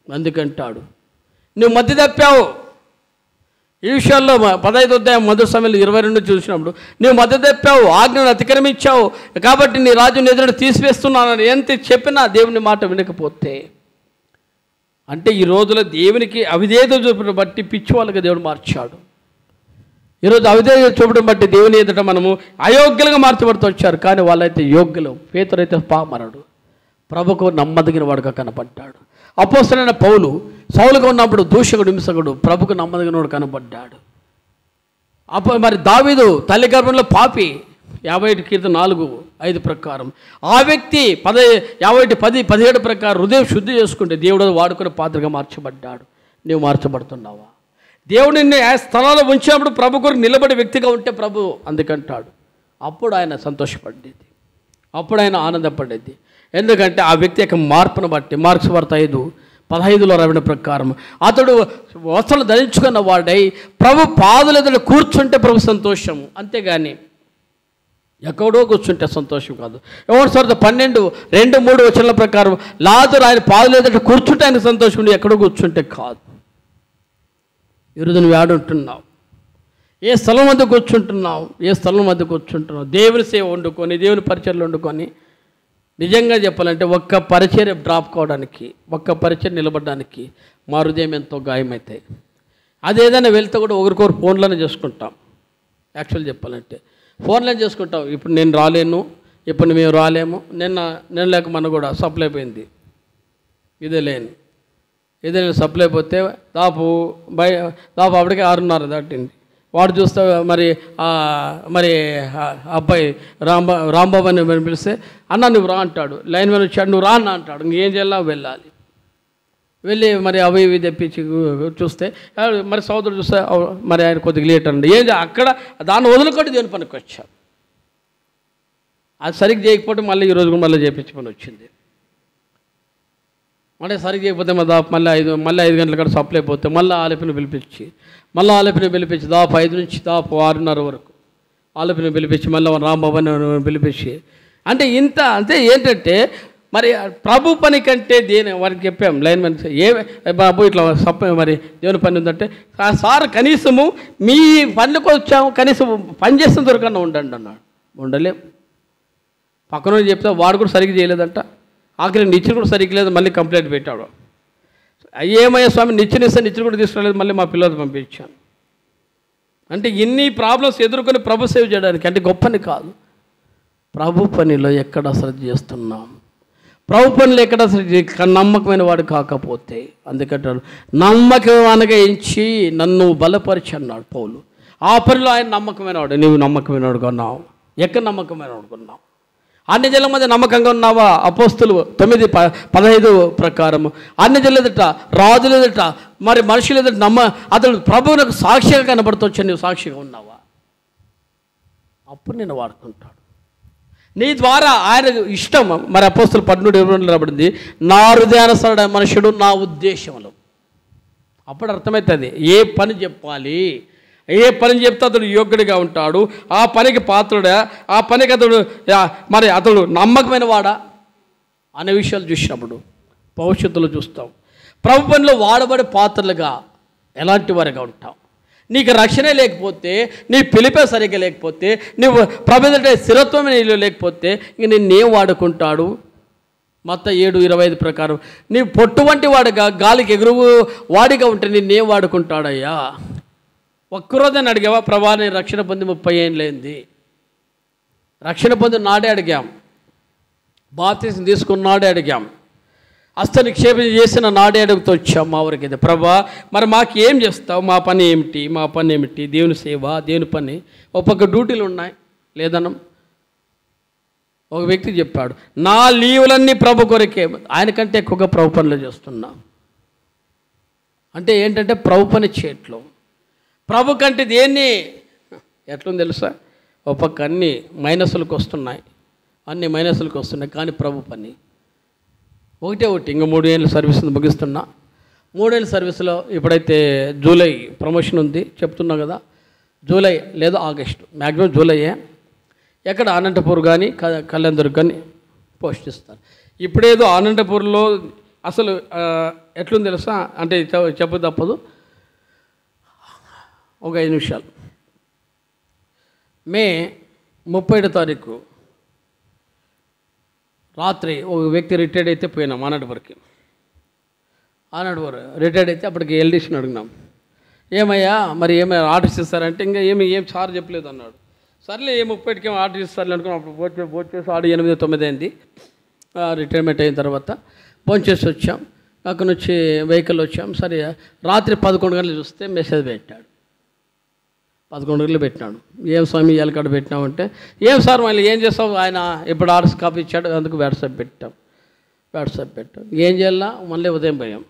అందుకంటాడు నువ్వు మధ్య తప్పావు. ఈ విషయాల్లో 15వ అధ్యాయం 1వ సమయంలో 22 చూసినప్పుడు నువ్వు మధ్య తప్పావు, ఆజ్ఞను అతిక్రమించావు, కాబట్టి నీ రాజుని ఎదురు తీసివేస్తున్నానని ఎంత చెప్పినా దేవుని మాట వినకపోతే, అంటే ఈ రోజులో దేవునికి అవిధేయత చూపడం బట్టి పిచ్చి వాళ్ళకి దేవుడు మార్చాడు. ఈరోజు అవిధేయత చూపడం బట్టి దేవుని ఎదుట మనము అయోగ్యులుగా మార్చబడుతూ వచ్చారు. కానీ వాళ్ళైతే యోగ్యులు. పేతురైతే పామరుడు, ప్రభుకు నమ్మదగిన వాడుగా కనపడ్డాడు. అపోస్తలుడైన పౌలు సౌలుగా ఉన్నప్పుడు దూషకుడు, హింసకుడు, ప్రభుకు నమ్మదగినవాడు కనపడ్డాడు. మరి దావీదు తల్లి గర్భంలో పాపి, 51 కీర్తన 4:5 ప్రకారం ఆ వ్యక్తి 51:10-17 ప్రకారం హృదయం శుద్ధి చేసుకుంటే దేవుడు వాడుకునే పాత్రగా మార్చబడ్డాడు. నీవు మార్చబడుతున్నావా? దేవుడిని ఆ స్థలాల్లో ఉంచినప్పుడు ప్రభు కొరకు నిలబడే వ్యక్తిగా ఉంటే ప్రభు అందుకంటాడు. అప్పుడు ఆయన సంతోషపడేది, అప్పుడు ఆయన ఆనందపడేది. ఎందుకంటే ఆ వ్యక్తి యొక్క మార్పును బట్టి. మార్క్స్ వార్త 5:15లో రాబడిన ప్రకారం అతడు వస్త్రాలు ధరించుకున్న వాడై ప్రభు పాదుల ఎదుట కూర్చుంటే ప్రభు సంతోషం, అంతేగాని ఎక్కడో కూర్చుంటే సంతోషం కాదు. ఎవరి సార్ 12:2-3 వచనాల ప్రకారం లాజరు ఆయన పాదుల ఎదుట కూర్చుంటే ఆయన సంతోషం, ఎక్కడో కూర్చుంటే కాదు. ఈరోజు నువ్వు ఆడుంటున్నావు, ఏ స్థలం మధ్య కూర్చుంటున్నావు, ఏ స్థలం మధ్య కూర్చుంటున్నావు? దేవుని సేవ వండుకొని, దేవుని పరిచర్లు వండుకొని, నిజంగా చెప్పాలంటే ఒక్క పరిచర్య డ్రాప్ కావడానికి, ఒక్క పరిచర్య నిలబడడానికి మా హృదయం ఎంతో గాయమవుతాయి. అదేదైనా వెళ్తే కూడా ఒకరికొకరు ఫోన్లోనే చేసుకుంటాం. యాక్చువల్ చెప్పాలంటే ఫోన్లో చేసుకుంటాం. ఇప్పుడు నేను రాలేను, ఇప్పుడు మేము రాలేము, నిన్న లేక మన కూడా సప్లై అయిపోయింది, ఇదే లేని సప్లై అయిపోతే దాపు అప్పటికే 6:30 దాటింది. వాడు చూస్తే మరి అబ్బాయి రాంబాబు అని పిలిస్తే అన్న నువ్వు రా అంటాడు. లైన్ మ్యాన్ వచ్చాడు, నువ్వు రా అన్న అంటాడు. ఇంకేం చేయాలా? వెళ్ళాలి. వెళ్ళి మరి అవి ఇవి తెప్పించి చూస్తే మరి సోదరుడు చూస్తే మరి ఆయన కొద్దిగా లేట్ అండి. ఏం అక్కడ దాన్ని వదులుకొని దేవుని పనికి వచ్చాడు. అది సరిగ్గా చేయకపోతే మళ్ళీ ఈరోజు కూడా మళ్ళీ చేయించి పని వచ్చింది. అంటే సరిగ్గా చేయకపోతే మళ్ళీ 5 గంటల కాడ సప్లై అయిపోతే మళ్ళీ ఆలపిని పిలిపించి దాపు 5 నుంచి దాపు 6:30 వరకు ఆలపిని పిలిపించి మళ్ళీ రాంబాబుని పిలిపించి అంటే ఇంత అంటే ఏంటంటే మరి ప్రభు పని కంటే వారికి చెప్పాం లైన్ మ్యాన్ బాబు ఇట్లా మరి దేవుని పని ఉందంటే సార్ కనీసము మీ పనులకు వచ్చాము, కనీసం పని చేసిన దొరకన్నా ఉండండి అన్నాడు. ఉండలేం. పక్కన చెప్తే వాడు కూడా సరిగ్గా చేయలేదంట. ఆఖరి నిచ్చెన కూడా సరిగ్గా లేదు, మళ్ళీ కంప్లైంట్ పెట్టాడు. ఏమయ్యా స్వామి, నిచ్చెన ఇస్తే నిచ్చెన కూడా తీసుకురాలేదు, మళ్ళీ మా పిల్లలు పంపించాను. అంటే ఇన్ని ప్రాబ్లమ్స్ ఎదుర్కొని ప్రభు సేవ చేయడానికి, అంటే గొప్పని కాదు, ప్రభు పనిలో ఎక్కడ శ్రద్ధ చేస్తున్నాం, ప్రభు పనిలో ఎక్కడ నమ్మకమైన వాడు కాకపోతే, అందుకంటే నమ్మకం ఎంచి నన్ను బలపరిచి అన్నాడు పౌలు. ఆ పనిలో ఆయన నమ్మకమైన వాడు. నీవు నమ్మకమైన వాడు కొన్నావు. ఎక్కడ నమ్మకమైన వాడు కొన్నావు? అన్ని జనుల మధ్య నమ్మకంగా ఉన్నావా? అపోస్తులు 9:15 ప్రకారము అన్ని జనుల ఎదుట, రాజుల ఎదుట, మరి మనుషుల ఎదుట అతడు ప్రభువునకు సాక్షిగా కనబడుతూ నువ్వు సాక్షిగా ఉన్నావా? అప్పుడు నేను వాడుకుంటాడు. నీ ద్వారా ఆయన ఇష్టం. మరి అపోస్తులు 12:20 రాబడింది, నా హృదయానుసారుడ మనుషుడు నా ఉద్దేశములు. అప్పుడు అర్థమవుతుంది ఏ పని చెప్పాలి, ఏ పని చెప్తే అతడు యోగ్యుడిగా ఉంటాడు, ఆ పనికి పాత్రుడా, ఆ పనికి అతడు నమ్మకమైన వాడా అనే విషయాలు చూసినప్పుడు భవిష్యత్తులో చూస్తాం. ప్రభు పనిలో వాడబడే పాత్రలుగా ఎలాంటి వారిగా ఉంటాం. నీకు రక్షణే లేకపోతే, నీ పిలిపే సరిగ్గా లేకపోతే, నువ్వు ప్రభు ఎదుట స్థిరత్వమే నీలో లేకపోతే ఇంక నిన్నేం వాడుకుంటాడు? మత్తయి 7:25 ప్రకారం నీ పొట్టు వంటి వాడుగా, గాలికి ఎగురు వాడిగా ఉంటే నిన్నేం వాడుకుంటాడయ్యా? ఒక్కరోజని అడిగావా? ప్రభా నేను రక్షణ పొంది 30 ఏళ్ళైంది, రక్షణ పొంది నాడే అడిగాం, బాప్తిసం తీసుకున్న నాడే అడిగాం, హస్త నిక్షేపం చేసిన నాడే అడుగుతూ వచ్చాం మా ఊరికి. ఇది ప్రభా మరి మాకు ఏం చేస్తావు? మా పని ఏమిటి? మా పని ఏమిటి? దేవుని సేవ, దేవుని పని. ఒక పక్క డ్యూటీలు ఉన్నాయి లేదనం. ఒక వ్యక్తి చెప్పాడు, నా లీవులన్నీ ప్రభు కొరకే, ఆయనకంటే ఎక్కువగా ప్రభు పనులు చేస్తున్నా. అంటే ఏంటంటే ప్రభు పని చేయట్లో, ప్రభు కంటే దేన్ని ఎట్లుంది తెలుసా? ఒక పక్క అన్నీ మైనస్లకు వస్తున్నాయి, అన్ని మైనస్లకు వస్తున్నాయి, కానీ ప్రభు పని ఒకటి. ఇంకా 3 ఏళ్ళ సర్వీస్ ముగిస్తున్నా. 3 ఏళ్ళ సర్వీస్లో ఇప్పుడైతే జూలై ప్రమోషన్ ఉంది చెప్తున్నా కదా, జూలై లేదా ఆగస్టు, మ్యాక్సిమం జూలైయే. ఎక్కడ అనంతపూర్ కానీ కళ్యాణదుర్గ్ కానీ పోస్ట్ ఇస్తారు. ఇప్పుడేదో అనంతపూర్లో అసలు ఎట్లుంది తెలుసా? అంటే చెప్పు తప్పదు, ఒక 5 నిమిషాలు. మే 30వ తారీఖు రాత్రి ఒక వ్యక్తి రిటైర్డ్ అయితే పోయినాం అనంతపురంకి. అనంతపురం రిటైర్డ్ అయితే అప్పటికి ఎల్డీసీని అడిగినాం, ఏమయ్యా మరి ఏమైనా ఆర్డర్స్ ఇస్తారంటే ఇంకా ఏం సార్ చెప్పలేదు అన్నాడు. సర్లే 30కి ఆర్డర్ ఇస్తారు అనుకుని అప్పుడు భోంచేసి 8-9 అయింది. రిటైర్మెంట్ అయిన తర్వాత భోంచేసి వచ్చాం. అక్కడ నుంచి వెహికల్ వచ్చాం. సరే రాత్రి 11 గంటలు చూస్తే మెసేజ్ పెట్టాడు. 11 గంటలు పెట్టినాడు. ఏం స్వామి ఎలకాడ పెట్టినామంటే, ఏం సార్ మళ్ళీ ఏం చేస్తావు? ఆయన ఇప్పుడు ఆర్డర్స్ కాపీ ఇచ్చాడు, అందుకు వాట్సాప్ పెట్టాం. ఏం చేయాలా? మళ్ళీ ఉదయం పోయాం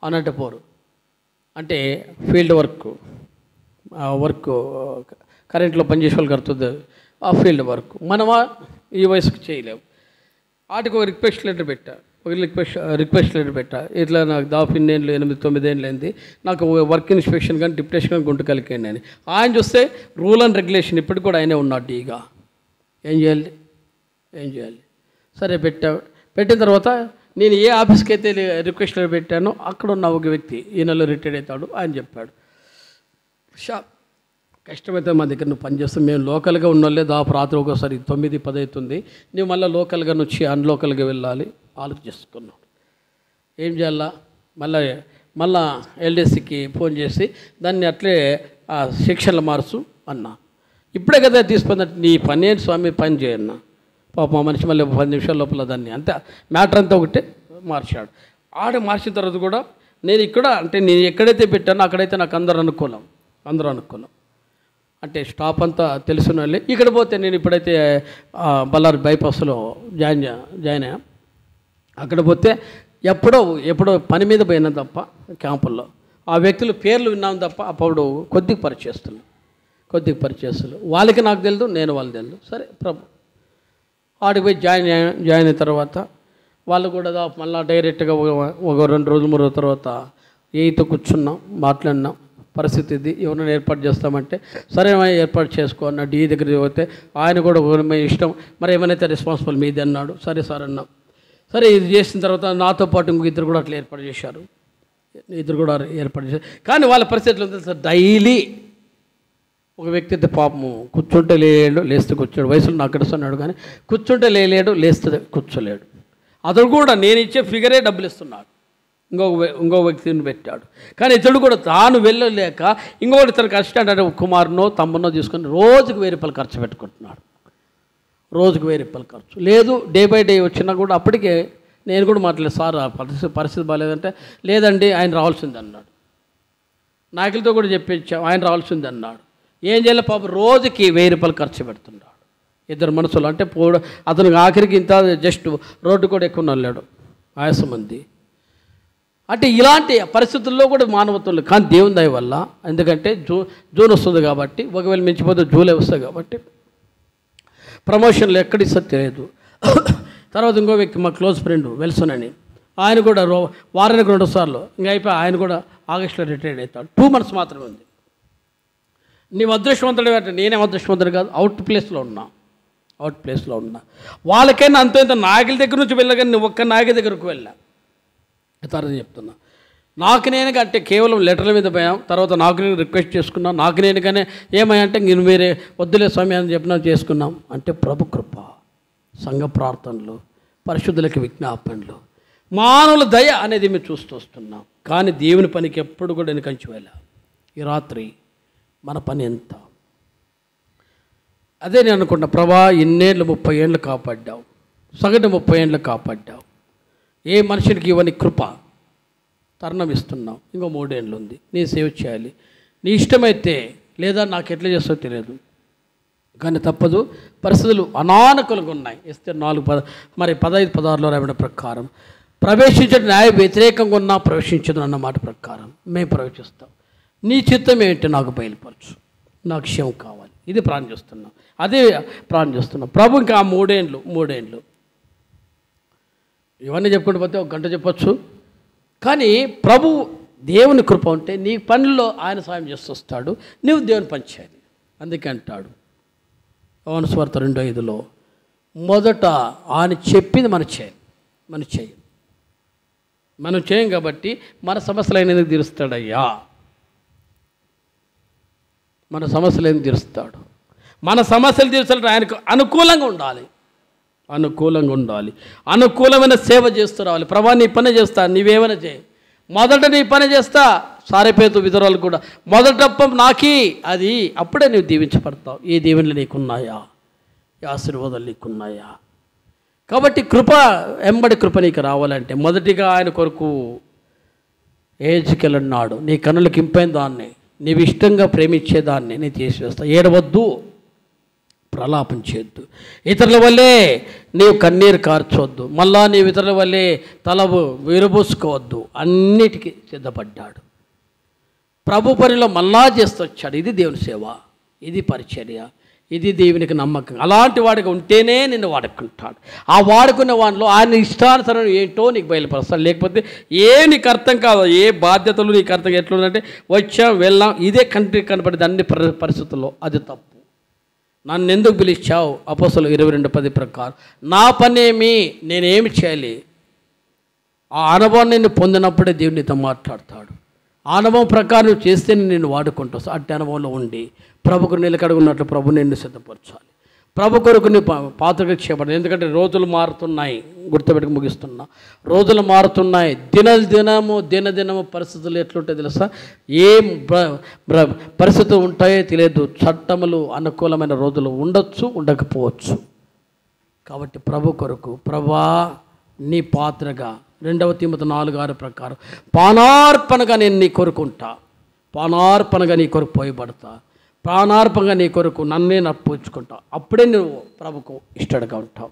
అనంతపూర్. అంటే ఫీల్డ్ వర్క్ కరెంట్లో పనిచేసే వాళ్ళకి అర్థం, ఆ ఫీల్డ్ వర్క్ మనమా ఈ వయసుకు చేయలేము. వాటికి ఒక రిక్వెస్ట్ లెటర్ పెట్టా, రిక్వెస్ట్ లెటర్ పెట్టా. ఇట్లా నాకు దాదాపు 8-9 ఏళ్ళు అయింది, నాకు వర్క్ ఇన్స్పెక్షన్ కానీ డిప్యుటేషన్ కానీ గుంట కలికండి అని. ఆయన చూస్తే రూల్ అండ్ రెగ్యులేషన్ ఇప్పటికి కూడా ఆయనే ఉన్నాడు డీగా. ఏం చేయాలి? సరే పెట్టిన తర్వాత నేను ఏ ఆఫీస్కి అయితే రిక్వెస్ట్ లెటర్ పెట్టానో అక్కడ ఉన్న ఒక వ్యక్తి ఈ నెలలో రిటైర్డ్ అవుతాడు, ఆయన చెప్పాడు, కష్టమైతే మా దగ్గర నువ్వు పనిచేస్తావు, మేము లోకల్గా ఉన్నోళ్ళే దాదాపు రాత్రి ఒకసారి 9-10 అవుతుంది, నువ్వు మళ్ళీ లోకల్గా నుంచి అన్లోకల్గా వెళ్ళాలి ఆలోచిస్తున్నావు. ఏం చేయాలా? మళ్ళా ఎల్డీసీకి ఫోన్ చేసి దాన్ని అట్లే శిక్షణలు మార్చు అన్నా. ఇప్పుడే కదా తీసుకున్నట్టు నీ పని ఏంటి స్వామి, పని చేయన్నా. పాప మా మనిషి మళ్ళీ 10 నిమిషాల లోపల దాన్ని అంతే మ్యాటర్ అంతా ఒకటే మార్చాడు. మార్చిన తర్వాత కూడా నేను ఇక్కడ అంటే నేను ఎక్కడైతే పెట్టానో అక్కడైతే నాకు అందరూ అనుకూలం. అంటే స్టాప్ అంతా తెలిసిన వాళ్ళే. ఇక్కడ పోతే నేను ఇప్పుడైతే బళ్ళారి బైపాస్లో జాయిన్ అయ్యా. అక్కడ పోతే ఎప్పుడో పని మీద పోయినా తప్ప క్యాంపుల్లో ఆ వ్యక్తుల పేర్లు విన్నాం తప్ప అప్పుడు కొద్దిగా పరిచయస్తులు వాళ్ళకి నాకు తెలియదు, నేను వాళ్ళు తెలియదు. సరే ప్రభు ఆడికి పోయి జాయిన్ అయిన తర్వాత వాళ్ళు కూడా మళ్ళీ డైరెక్ట్గా ఒక 2 రోజులు 3 రోజుల తర్వాత ఏతో కూర్చున్నాం, మాట్లాడినాం. పరిస్థితి ఇది, ఎవరైనా ఏర్పాటు చేస్తామంటే సరే ఏర్పాటు చేసుకో అన్న. డీ దగ్గరికి పోతే ఆయన కూడా మీ ఇష్టం, మరి ఏమైనా రెస్పాన్సిబుల్ మీది అన్నాడు. సరే సార్ అన్నాం. సరే ఇది చేసిన తర్వాత నాతో పాటు ఇంకో ఇద్దరు కూడా అట్లా ఏర్పాటు చేశారు. కానీ వాళ్ళ పరిస్థితులు తెలుసు, డైలీ ఒక వ్యక్తి అయితే పాపము కూర్చుంటే లేడు, లేస్తే కూర్చోడు. వయసులో నాకు అడుస్తున్నాడు కానీ కూర్చుంటే లేలేడు, లేస్తే కూర్చోలేడు. అతడు కూడా నేను ఇచ్చే ఫిగరే డబ్బులు ఇస్తున్నాడు. ఇంకో వ్యక్తిని పెట్టాడు. కానీ ఇతడు కూడా తాను వెళ్ళలేక ఇంకొకటి తన కష్టాన్ని కుమారునో తమ్మునో తీసుకొని రోజుకు 1000 రూపాయలు ఖర్చు పెట్టుకుంటున్నాడు. రోజుకు 1000 రూపాయలు ఖర్చు లేదు. డే బై డే వచ్చినా కూడా అప్పటికే నేను కూడా మాట్లాడలేదు, సార్ పరిస్థితి బాగాలేదంటే లేదండి ఆయన రావాల్సింది అన్నాడు. నాయకులతో కూడా చెప్పించాం, ఆయన రావాల్సింది అన్నాడు. ఏం చేయాలి పాపం, రోజుకి 1000 రూపాయలు ఖర్చు పెడుతున్నాడు. ఇద్దరు మనుషులు అంటే అతనికి ఆఖరికి ఇంత జస్ట్ రోడ్డు కూడా ఎక్కువ నల్లాడు ఆయాసం ఉంది. అంటే ఇలాంటి పరిస్థితుల్లో కూడా మానవత్వం లేదు. కానీ దేవుని దయ వల్ల, ఎందుకంటే జూన్ వస్తుంది కాబట్టి, ఒకవేళ మించిపోతే జూలై వస్తుంది కాబట్టి ప్రమోషన్లు ఎక్కడిస్తా తెలియదు. తర్వాత ఇంకో వ్యక్తి మా క్లోజ్ ఫ్రెండ్ వెల్సన్ అని, ఆయన కూడా వారానికి 2 సార్లు ఇంకా అయిపోయి ఆయన కూడా ఆగస్టులో రిటైర్డ్ అవుతాడు. 2 months మాత్రమే ఉంది. నీవు అదృష్టవంతుడు అంటే నేనే అదృష్టవంతుడు కాదు, అవుట్ ప్లేస్లో ఉన్నా. వాళ్ళకైనా అంత ఇంత నాయకుల దగ్గర నుంచి వెళ్ళగానే నువ్వు ఒక్క నాయకుడి దగ్గరకు వెళ్ళా యథార్థం చెప్తున్నా. నాకు నేనుగా అంటే కేవలం లెటర్ల మీద పోయాం. తర్వాత నాకు నేను రిక్వెస్ట్ చేసుకున్నాం. నాకు నేనుగానే ఏమయ్యంటే నేను మీరే వద్దులే స్వామి అని చెప్పినా చేసుకున్నాం. అంటే ప్రభు కృప, సంఘ ప్రార్థనలు, పరిశుద్ధులకి విజ్ఞాపనలు, మానవుల దయ అనేది మేము చూస్తూ వస్తున్నాం. కానీ దేవుని పనికి ఎప్పుడు కూడా వెనుకంచి వెళ్ళాం. ఈ రాత్రి మన పని ఎంత? అదే నేను అనుకుంటా, ప్రభా ఇన్నేళ్ళు 30 ఏళ్ళు కాపాడ్డావు, సగటు 30 ఏళ్ళు కాపాడ్డావు. ఏ మనుషునికి ఇవన్నీ కృప తరుణం ఇస్తున్నావు. ఇంకో 3 ఏళ్ళు ఉంది, నీ సేవ చేయాలి. నీ ఇష్టమైతే, లేదా నాకు ఎట్లా చేస్తావో తెలియదు కానీ తప్పదు. పరిస్థితులు అనానుకూలంగా ఉన్నాయి. ఇస్తే 15-16లో రాబడిన ప్రకారం ప్రవేశించడం న్యాయ వ్యతిరేకంగా ఉన్నా ప్రవేశించదు అన్న మాట ప్రకారం మేము ప్రవేశిస్తాం. నీ చిత్తం ఏంటి నాకు బయలుపరచు, నాకు క్షేమం కావాలి. ఇది ప్రార్థన చేస్తున్నాం, అదే ప్రార్థన చేస్తున్నాం. ప్రభు ఇంకా ఆ 3 ఏళ్ళు ఇవన్నీ చెప్పుకుంటూ పోతే 1 గంట చెప్పచ్చు. కానీ ప్రభు దేవుని కృప ఉంటే నీ పనుల్లో ఆయన సాయం చేస్తూ వస్తాడు. నువ్వు దేవుని పని చేయాలి. అందుకే అంటాడు యోహాను సువార్త 2:5లో, మొదట ఆయన చెప్పింది మనం చేయం కాబట్టి మన సమస్యలు ఆయన ఎందుకు తీరుస్తాడయ్యా? మన సమస్యలు ఎందుకు తీరుస్తాడు? మన సమస్యలు తీర్చాలంటే ఆయనకు అనుకూలంగా ఉండాలి. అనుకూలమైన సేవ చేస్తూ రావాలి. ప్రభా నీ పని చేస్తా, నీవేమైనా చేయి. మొదట నీ పని చేస్తా. సారెపేతు విధురాలు కూడా మొదటప్పం నాకీ, అది అప్పుడే నువ్వు దీవించబడతావు. ఈ దీవెనలు నీకున్నాయా? ఈ ఆశీర్వాదాలు నీకున్నాయా? కాబట్టి ఎంబడి కృప నీకు రావాలంటే మొదటిగా ఆయన కొరకు ఏజ్కెల్ అన్నాడు, నీ కన్నులకు ఇంపైన దాన్ని, నీవు ఇష్టంగా ప్రేమించేదాన్ని నేను చేసివేస్తా. ఏడవద్దు, ప్రలాపం చేయొద్దు, ఇతరుల వల్లే నీవు కన్నీరు కార్చవద్దు, మళ్ళా నీవు ఇతరుల వల్లే తల విరబోసుకోవద్దు. అన్నిటికీ సిద్ధపడ్డాడు. ప్రభు పనిలో మళ్ళా చేస్తూ వచ్చాడు. ఇది దేవుని సేవ, ఇది పరిచర్య, ఇది దేవునికి నమ్మకం. అలాంటి వాడిగా ఉంటేనే నిన్ను వాడుకుంటాడు. ఆ వాడుకున్న వాడిలో ఆయన ఇష్టానుసరం ఏంటో నీకు బయలుపరుస్తాడు. లేకపోతే నీకు అర్థం కాదు, ఏ బాధ్యతలు నీకు అర్థం ఎట్లుందంటే వచ్చాం వెళ్ళాం, ఇదే కంటికి కనపడేది అన్ని పరిస్థితుల్లో. అది తప్పు. నన్ను ఎందుకు పిలిచావు? అపోస్తలులు 22:10 ప్రకారం నా పనేమి, నేనేమి చేయాలి? ఆ అనుభవం నిన్ను పొందినప్పుడే దేవుడు నీతో మాట్లాడతాడు. ఆ అనుభవం ప్రకారం నువ్వు చేస్తేనే నేను వాడుకుంటావు. అట్టి అనుభవంలో ఉండి ప్రభుకు నిలకడగన్నట్లు ప్రభు నిన్ను సిద్ధపరచాలి. ప్రభు కొరకు నీ పాత్రగా చేయబడదు. ఎందుకంటే రోజులు మారుతున్నాయి. గుర్తుపెట్టుకు ముగిస్తున్నా, రోజులు మారుతున్నాయి. దినదినము పరిస్థితులు ఎట్లుంటాయో తెలుసా? ఏం పరిస్థితులు ఉంటాయో తెలియదు. చట్టములు అనుకూలమైన రోజులు ఉండొచ్చు, ఉండకపోవచ్చు. కాబట్టి ప్రభు కొరకు, ప్రభా నీ పాత్రగా 2 తిమోతి 4:6 ప్రకారం పానార్పణగా నేను నీ కొరుకుంటా, పానార్పణగా నీ కొరకు పోయబడతా, ప్రాణార్పణగా నీ కొరకు నన్నే నప్పుకుంటావు. అప్పుడే నువ్వు ప్రభుకు ఇష్టడుగా ఉంటావు.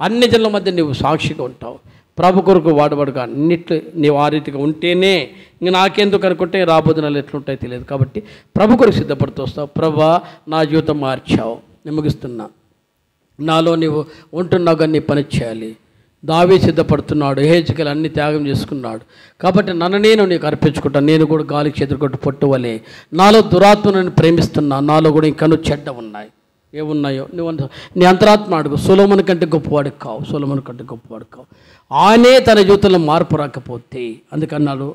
అన్ని జనుల మధ్య నువ్వు సాక్షిగా ఉంటావు. ప్రభు కొరకు వాడబడుగా అన్నిట్లు నీవు ఆ రీతిగా ఉంటేనే, ఇంక నాకెందుకు అనుకుంటే రాబోదినాలు ఎట్లుంటాయో తెలియదు. కాబట్టి ప్రభు కొరకు సిద్ధపడుతూ వస్తావు. ప్రభా నా జీవితం మార్చావు, నేను ముగిస్తున్నా. నాలో నీవు ఉంటున్నావు కానీ నీ పని చేయాలి. దావీదు సిద్ధపడుతున్నాడు, యెహెజ్కేలు అన్ని త్యాగం చేసుకున్నాడు. కాబట్టి నన్ను నేను నీకు అర్పించుకుంటాను. నేను కూడా గాలికి చెదురుకొట్టు పొట్టువలే నాలో దురాత్మను ప్రేమిస్తున్నా. నాలో కూడా ఇంకా చెడ్డ ఉన్నాయి. ఏమున్నాయో నువ్వు నీ అంతరాత్మ అడుగు. సొలొమోను కంటే గొప్పవాడికి కావు. ఆయనే తన జీవితంలో మార్పు రాకపోతే, అందుకన్నాడు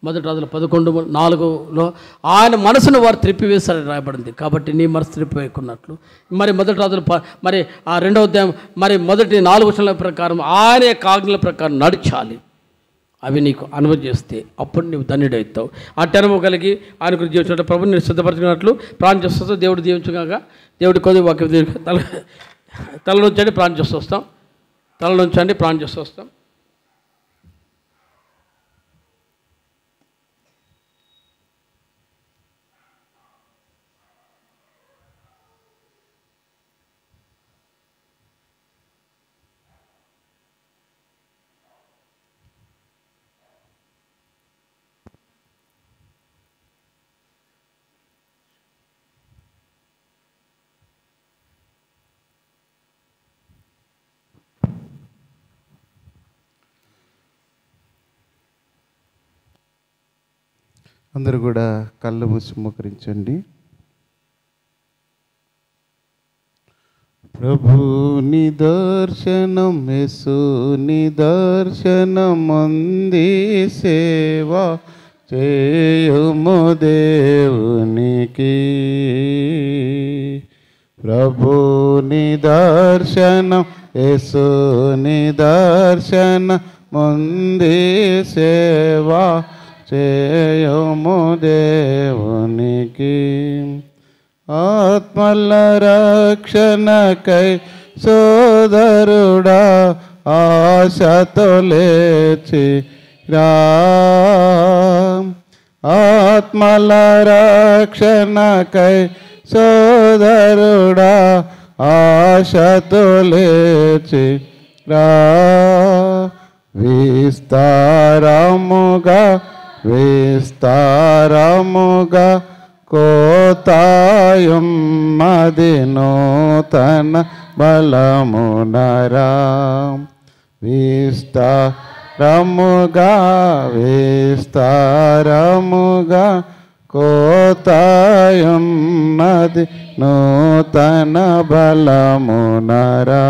మొదటి రాజుల 11:4లో ఆయన మనసును వారు త్రిప్పివేశారని రాయబడింది. కాబట్టి నీ మనసు త్రిప్పివేయకున్నట్లు మరి మొదటి రాజుల మరి ఆ 2వ అధ్యాయం మరి మొదటి 4 వచనాల ప్రకారం ఆయన యొక్క ఆజ్ఞల ప్రకారం నడిచాలి. అవి నీకు అనుభవం చేస్తే అప్పుడు నీవు ధన్యుడవుతావు. అట్టి అనుభవం కలిగి ఆయన గురించి జీవించినట్టు ప్రభుని నేను సిద్ధపరచుకున్నట్లు ప్రాణం చేస్తూ దేవుడు దీవించుగాక. దేవుడి కొద్ది వాక్యం తల నుంచండి ప్రాణం చేస్తూ వస్తాం. తల నుంచండి ప్రాణం చేస్తూ వస్తాం.
అందరూ కూడా కళ్ళు మూసి మోకరించండి. ప్రభు నిదర్శనం యేసు నిదర్శనం అంది సేవ చేయుము దేవునికి. ప్రభు నిదర్శనం యేసు నిదర్శనం అంది సేవ చేయము దేవునికి. ఆత్మల రక్షణకై సోదరుడా ఆశతో లేచి రా. ఆత్మల రక్షణకై సోదరుడా ఆశతో లేచి రా. విస్తారముగా విస్తారముగా కోతాయుమ్మది నూతన బలమునరా. విస్తారముగా విస్తారముగా కోతాయుమ్మది నూతన బలమునరా.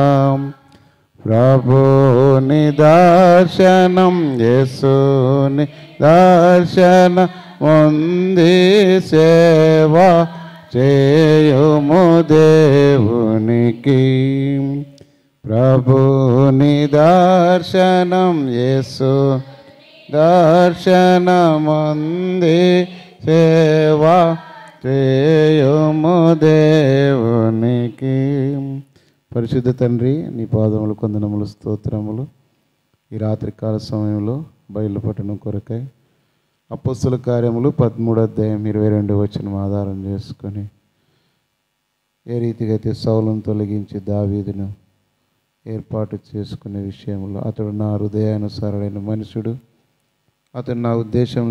ప్రభుని దర్శనం యేసుని దర్శనం ఉంది సేవ చేయుము దేవునికి. ప్రభుని దర్శనం యేసు దర్శనం ఉంది సేవ చేయుము దేవునికి. పరిశుద్ధ తండ్రి, నీ పాదములు కొందనములు స్తోత్రములు. ఈ రాత్రికాల సమయంలో బయలుపట్టణం కొరకై అపోస్తల కార్యములు 13వ అధ్యాయం 22వ వచనం ఆధారం చేసుకొని ఏ రీతిగా అయితే సౌలును తొలగించి దావీదును ఏర్పాటు చేసుకునే విషయంలో అతడు నా హృదయానుసారుడైన మనుషుడు, అతడు నా ఉద్దేశం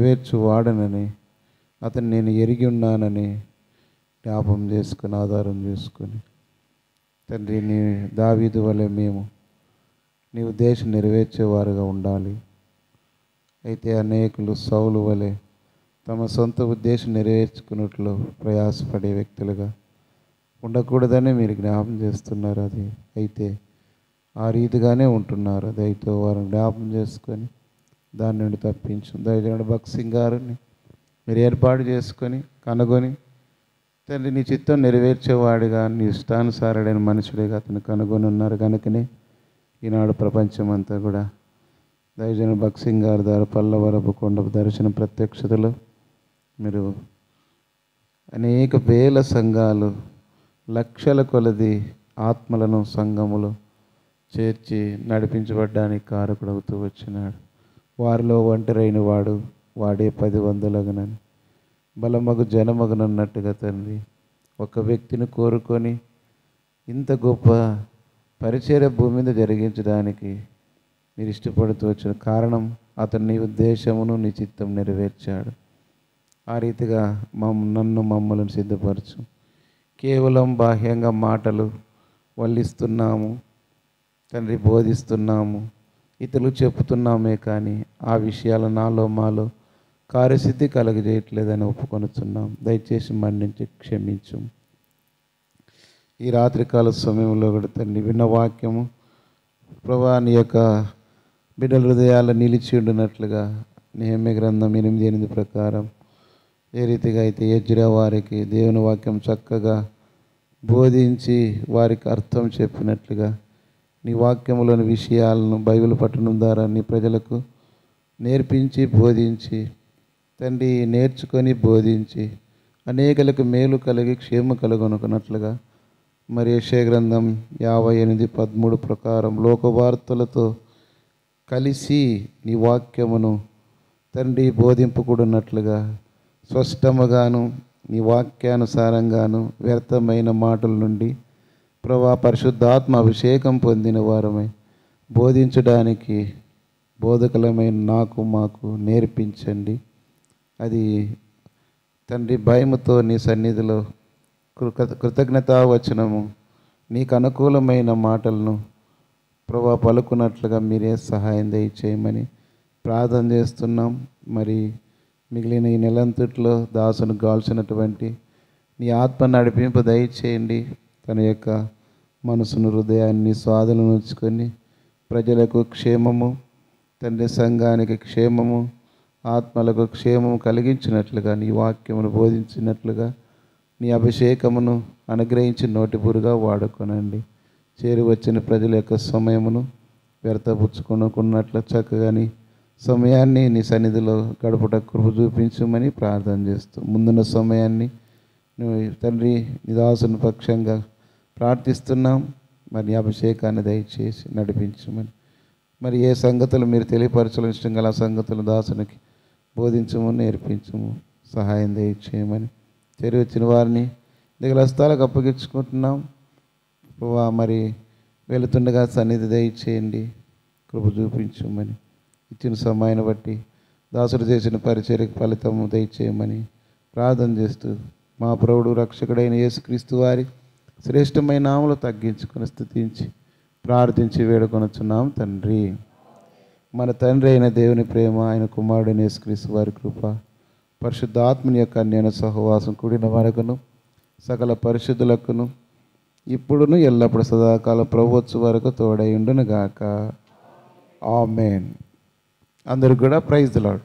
నెరవేర్చువాడనని అతను నేను ఎరిగి ఉన్నానని జ్ఞాపం చేసుకుని ఆధారం చేసుకొని తండ్రి, నీ దావీదు వలె మేము నీ ఉద్దేశం నెరవేర్చేవారుగా ఉండాలి. అయితే అనేకులు సౌలు వలె తమ సొంత ఉద్దేశం నెరవేర్చుకున్నట్లు ప్రయాసపడే వ్యక్తులుగా ఉండకూడదని మీరు జ్ఞాపం చేస్తున్నారు. అది అయితే ఆ రీతిగానే ఉంటున్నారు. అది అయితే వారిని జ్ఞాపం చేసుకొని దాని నుండి తప్పించు. దయచేసి భక్త్ సింగ్ గారిని మీరు ఏర్పాటు చేసుకొని కనుగొని తండ్రి నీ చిత్తం నెరవేర్చేవాడిగా నీ ఇష్టానుసారుడైన మనుషుడిగా అతను కనుగొని ఉన్నారు. కనుకనే ఈనాడు ప్రపంచం అంతా కూడా దైవజన భక్త్ సింగ్ గారి ద్వారా పల్లవరపు కొండపు దర్శన ప్రత్యక్షతలో మీరు అనేక వేల సంఘాలు, లక్షల కొలది ఆత్మలను సంఘములు చేర్చి నడిపించబడ్డానికి కారకుడవుతూ వచ్చినాడు. వారిలో ఒంటరైన వాడు వాడే 10 వందలగునని బలమగు జనమగునన్నట్టుగా తండ్రి ఒక వ్యక్తిని కోరుకొని ఇంత గొప్ప పరిచర్య భూమి మీద జరిగించడానికి మీరు ఇష్టపడుతూ వచ్చిన కారణం అతను నీ ఉద్దేశమును నీ చిత్తం నెరవేర్చాడు. ఆ రీతిగా మమ్మల్ని సిద్ధపరచు. కేవలం బాహ్యంగా మాటలు వల్లిస్తున్నాము తండ్రి, బోధిస్తున్నాము, ఇతరులు చెప్తున్నామే కానీ ఆ విషయాలు నాలో మాలో కార్యసిద్ధి కలగజేయట్లేదని ఒప్పుకొనుచున్నాం. దయచేసి మన్నించి క్షమించు. ఈ రాత్రికాల సమయంలో కూడా తండ్రి విన్న వాక్యము ప్రభా నీ యొక్క బిడ్డల హృదయాల్లో నిలిచి ఉండినట్లుగా నెహెమ్యా గ్రంథం 8:8 ప్రకారం ఏ రీతిగా అయితే యెజ్రా వారికి దేవుని వాక్యం చక్కగా బోధించి వారికి అర్థం చెప్పినట్లుగా నీ వాక్యంలోని విషయాలను బైబిల్ పట్టణం ద్వారా నీ ప్రజలకు నేర్పించి బోధించి తండ్రి నేర్చుకొని బోధించి అనేకులకు మేలు కలిగి క్షేమ కలుగొనుకున్నట్లుగా మరి యెషయా గ్రంథం 58:13 ప్రకారం లోకవార్తలతో కలిసి నీ వాక్యమును తండ్రి బోధింపకూడనట్లుగా స్పష్టముగాను నీ వాక్యానుసారంగాను వ్యర్థమైన మాటల నుండి ప్రభా పరిశుద్ధాత్మ అభిషేకం పొందిన వారమై బోధించడానికి బోధకులమైన మాకు నేర్పించండి. అది తండ్రి భయముతో నీ సన్నిధిలో కృతజ్ఞతావచనము నీకు అనుకూలమైన మాటలను ప్రభా పలుకున్నట్లుగా మీరే సహాయం దయచేయమని ప్రార్థన చేస్తున్నాం. మరి మిగిలిన ఈ నెలంతట్లో దాసును కాల్చినటువంటి నీ ఆత్మ నడిపింపు దయచేయండి. తన యొక్క మనసును హృదయాన్ని స్వాధీనం ఉంచుకొని ప్రజలకు క్షేమము తండ్రి సంఘానికి క్షేమము ఆత్మలకు క్షేమము కలిగించినట్లుగా నీ వాక్యమును బోధించినట్లుగా నీ అభిషేకమును అనుగ్రహించి నోటిపురుగా వాడుకొనండి. చేరి వచ్చిన ప్రజల యొక్క సమయమును వ్యర్థపుచ్చుకొనుకున్నట్లు చక్కగాని సమయాన్ని నీ సన్నిధిలో గడుపుట కృప చూపించమని ప్రార్థన చేస్తూ ముందున్న సమయాన్ని నువ్వు తండ్రి నిదాసుని పక్షంగా ప్రార్థిస్తున్నాం. మరి అభిషేకాన్ని దయచేసి నడిపించమని మరి ఏ సంగతులు మీరు తెలియపరచడం ఇష్టం గల సంగతులు దాసునికి బోధించము నేర్పించము సహాయం దయచేయమని చేరి వచ్చిన వారిని దిగల హస్తాలకు అప్పగించుకుంటున్నాం. మరి వెళుతుండగా సన్నిధి దయచేయండి, కృప చూపించమని ఇచ్చిన సమయాన్ని బట్టి దాసుడు చేసిన పరిచర్యకు ఫలితము దయచేయమని ప్రార్థన చేస్తూ మా ప్రభుడు రక్షకుడైన యేసుక్రీస్తు వారి శ్రేష్టమైన నామములో తగ్గించుకొని స్తుతించి ప్రార్థించి వేడుకొనుచున్నాం తండ్రి. మన తండ్రి అయిన దేవుని ప్రేమ, ఆయన కుమారుడైన యేసుక్రీస్తు వారి కృప, పరిశుద్ధాత్మని యొక్క అన్యోన్య సహవాసం కూడిన వరకును సకల పరిశుద్ధులకును ఇప్పుడును ఎల్లప్పుడు సదాకాల ప్రభువచ్చు వరకు తోడై ఉండును గాక. ఆమేన్. అందరూ కూడా ప్రైజ్ ది లార్డ్.